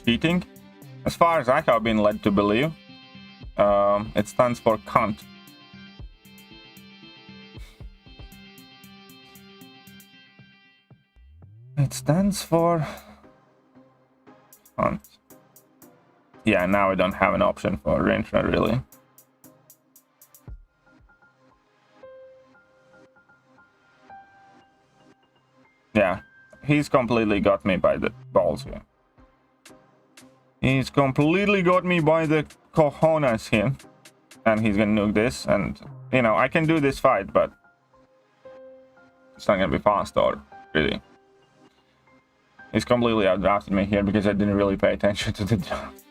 cheating. As far as I have been led to believe, it stands for cunt. It stands for cunt. Yeah, now I don't have an option for Rintra, really. Yeah, he's completely got me by the balls here. He's completely got me by the cojones here. And he's gonna nuke this, and, you know, I can do this fight, but it's not gonna be fast, or really. He's completely outdrafted me here because I didn't really pay attention to the draft.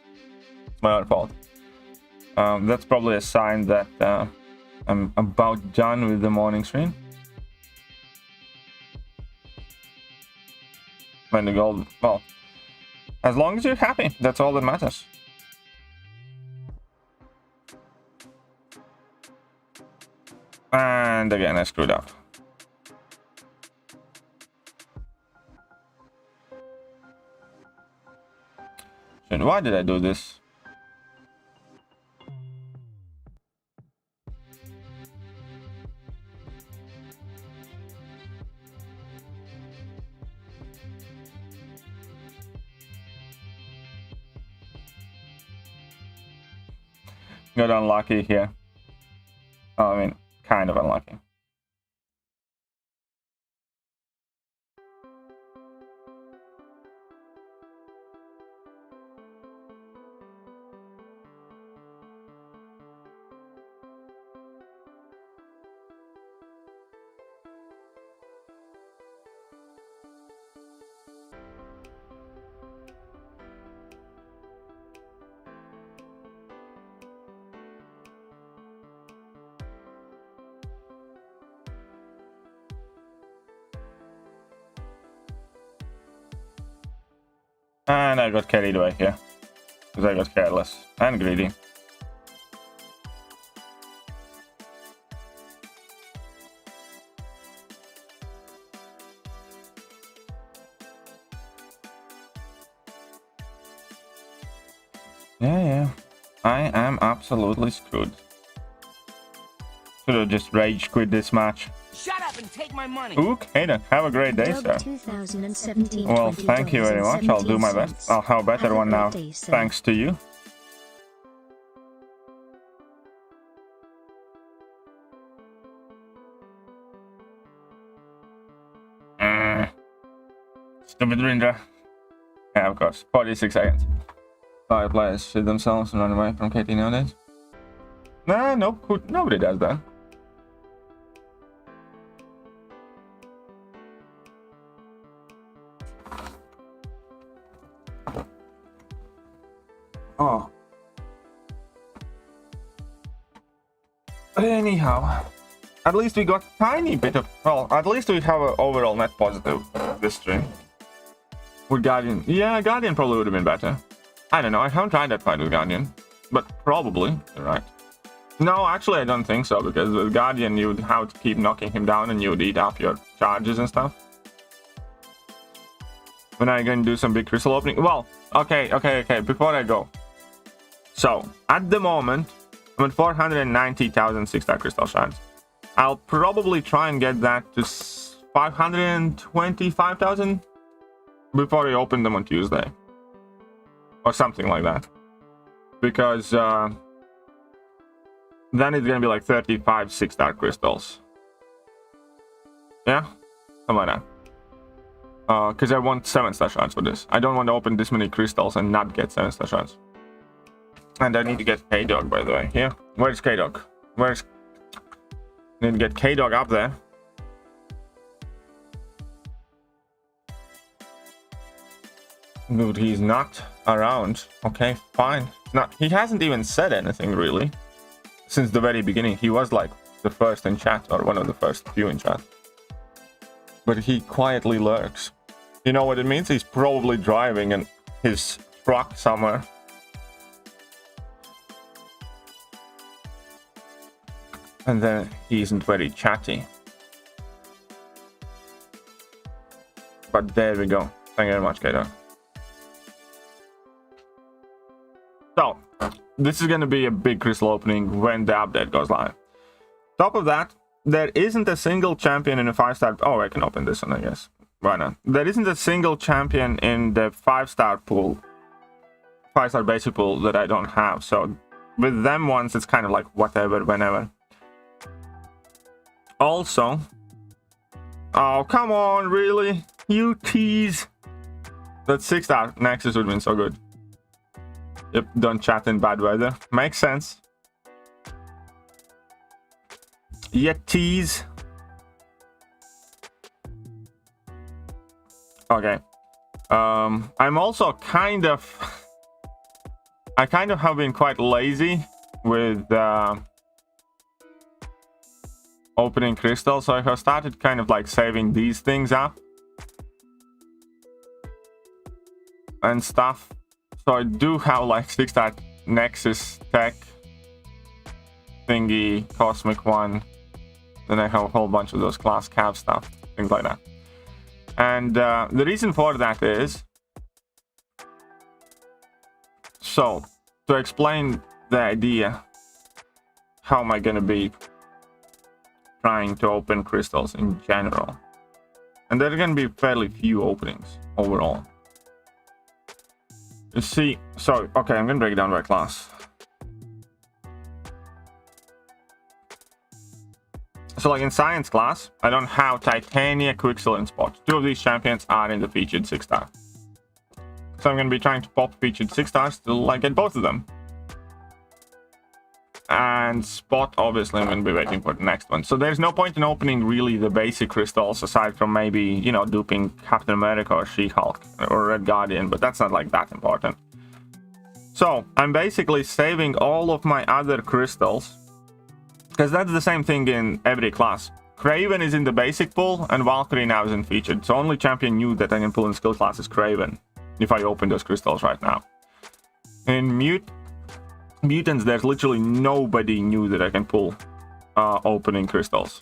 It's my own fault. That's probably a sign that I'm about done with the morning stream. When the gold, well, as long as you're happy, that's all that matters. And again, I screwed up. And why did I do this? Got unlucky here. Oh, I mean, kind of unlucky. And I got carried away here. Because I got careless and greedy. Yeah. I am absolutely screwed. Should have just rage quit this match. Shut up and take my money. Okay then, have a great day, sir. Well, thank you very much. I'll do my best. I'll have a better one now, thanks to you. Stupid Rindra. Yeah, of course. 46 seconds. Fire players shit themselves and run away from KT nowadays. Nah, nope, nobody does that. Oh. Anyhow, at least we got a tiny bit of, well, at least we have an overall net positive this stream. With Guardian, yeah, Guardian probably would have been better. I don't know, I haven't tried that fight with Guardian, but probably, you're right. No, actually I don't think so, because with Guardian you would have to keep knocking him down and you would eat up your charges and stuff. When are you going to do some big crystal opening? Well, okay, before I go. So, at the moment, I'm at 490,000 6-star crystal shards. I'll probably try and get that to 525,000 before I open them on Tuesday. Or something like that. Because then it's gonna be like 35 6-star crystals. Yeah? Something like that. Because I want 7-star shards for this. I don't want to open this many crystals and not get 7-star shards. And I need to get K-Dog, by the way. Here. Where's K-Dog? Where's Need to get K-Dog up there. Dude, he's not around. Okay, fine. Not, he hasn't even said anything really since the very beginning. He was like the first in chat, or one of the first few in chat. But he quietly lurks. You know what it means? He's probably driving in his truck somewhere. And then he isn't very chatty. But there we go. Thank you very much, Kato. So, this is going to be a big crystal opening when the update goes live. Top of that, there isn't a single champion in a 5-star... Oh, I can open this one, I guess. Why not? There isn't a single champion in the 5-star pool, 5-star basic pool that I don't have. So, with them ones, it's kind of like whatever, whenever. Also... Oh, come on, really? You tease. That 6-star Nexus would have been so good. Yep, don't chat in bad weather. Makes sense. Yeah, tease. Okay. I'm also kind of... I kind of have been quite lazy with opening crystals, so I have started kind of like saving these things up and stuff. So I do have like 6-star Nexus Tech thingy, Cosmic one. Then I have a whole bunch of those class cap stuff, things like that. And the reason for that is, so to explain the idea, how am I going to be trying to open crystals in general? And there are going to be fairly few openings overall. You see, so, okay, I'm going to break it down by class. So, like in science class, I don't have Titania, Quicksilver, and Spot. 2 of these champions are in the featured 6-star. So I'm going to be trying to pop featured 6-stars till I get both of them. And Spot, obviously, I'm going to be waiting for the next one. So there's no point in opening really the basic crystals, aside from maybe, you know, duping Captain America or She-Hulk or Red Guardian, but that's not like that important. So I'm basically saving all of my other crystals, because that's the same thing in every class. Kraven is in the basic pool, and Valkyrie now is in featured. So only champion new that I can pull in skill class is Kraven, if I open those crystals right now. In Mutants, there's literally nobody new that I can pull opening crystals.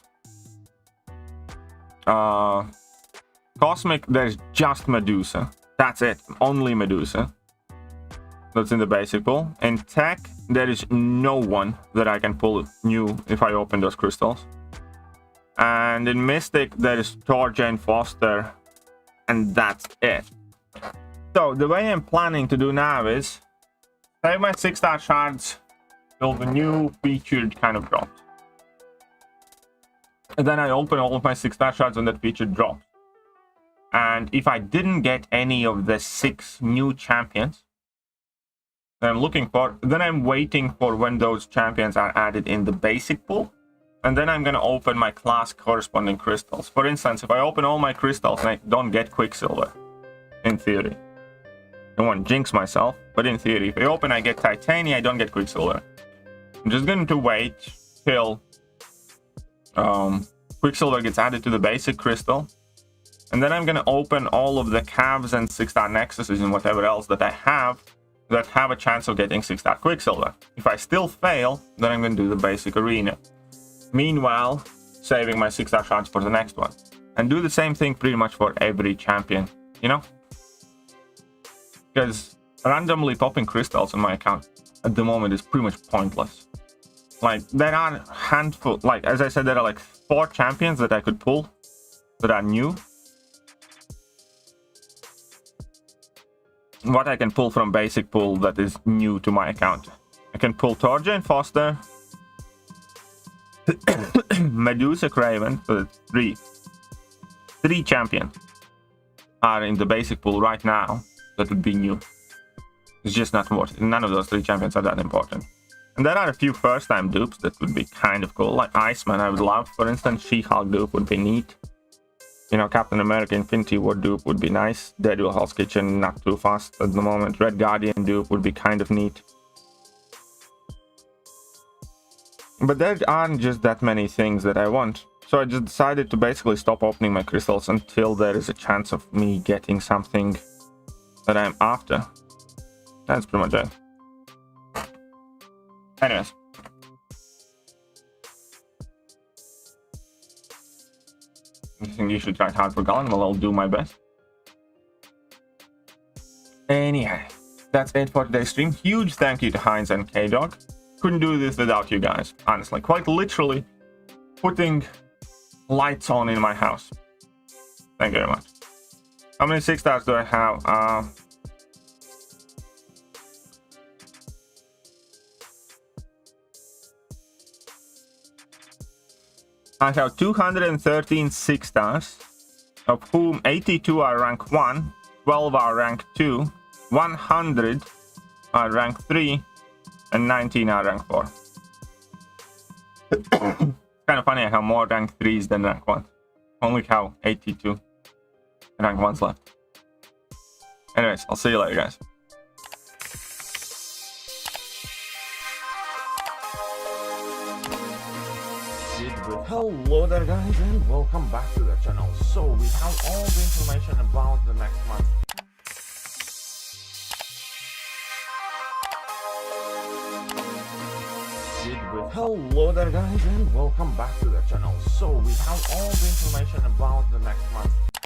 Cosmic, there's just Medusa. That's it. Only Medusa. That's in the basic pool. In Tech, there is no one that I can pull new if I open those crystals. And in Mystic, there is Thor, Jane Foster, and that's it. So the way I'm planning to do now is save my 6-star shards till the new featured kind of drops. And then I open all of my 6-star shards when that featured drops. And if I didn't get any of the 6 new champions that I'm looking for, then I'm waiting for when those champions are added in the basic pool. And then I'm going to open my class corresponding crystals. For instance, if I open all my crystals and I don't get Quicksilver, in theory. I don't want to jinx myself, but in theory, if I open, I get Titania, I don't get Quicksilver. I'm just going to wait till Quicksilver gets added to the basic crystal. And then I'm going to open all of the Cavs and 6-star Nexuses and whatever else that I have that have a chance of getting 6-star Quicksilver. If I still fail, then I'm going to do the basic arena. Meanwhile, saving my 6-star shards for the next one. And do the same thing pretty much for every champion, you know? Because randomly popping crystals on my account at the moment is pretty much pointless. Like, there are a handful, like, as I said, there are like 4 champions that I could pull that are new. What I can pull from basic pool that is new to my account. I can pull Torja and Foster, Medusa, Kraven, so that's 3 champions are in the basic pool right now that would be new. It's just not worth it. None of those 3 champions are that important. And there are a few first-time dupes that would be kind of cool, like Iceman I would love, for instance. She-Hulk dupe would be neat. You know, Captain America Infinity War dupe would be nice. Deadpool Hell's Kitchen, not too fast at the moment. Red Guardian dupe would be kind of neat. But there aren't just that many things that I want. So I just decided to basically stop opening my crystals until there is a chance of me getting something that I'm after. That's pretty much it. Anyways. I think you should try hard for Gallon. Well, I'll do my best. Anyhow, that's it for today's stream. Huge thank you to Heinz and K-Dog. Couldn't do this without you guys, honestly. Quite literally putting lights on in my house. Thank you very much. How many 6 stars do I have? I have 213 6 stars, of whom 82 are rank 1, 12 are rank 2, 100 are rank 3, and 19 are rank 4. Kind of funny I have more rank 3s than rank 1. Only have 82 rank 1s left. Anyways, I'll see you later, guys. Hello there, guys, and welcome back to the channel. So we have all the information about the next month. Hello there, guys, and welcome back to the channel. So we have all the information about the next month.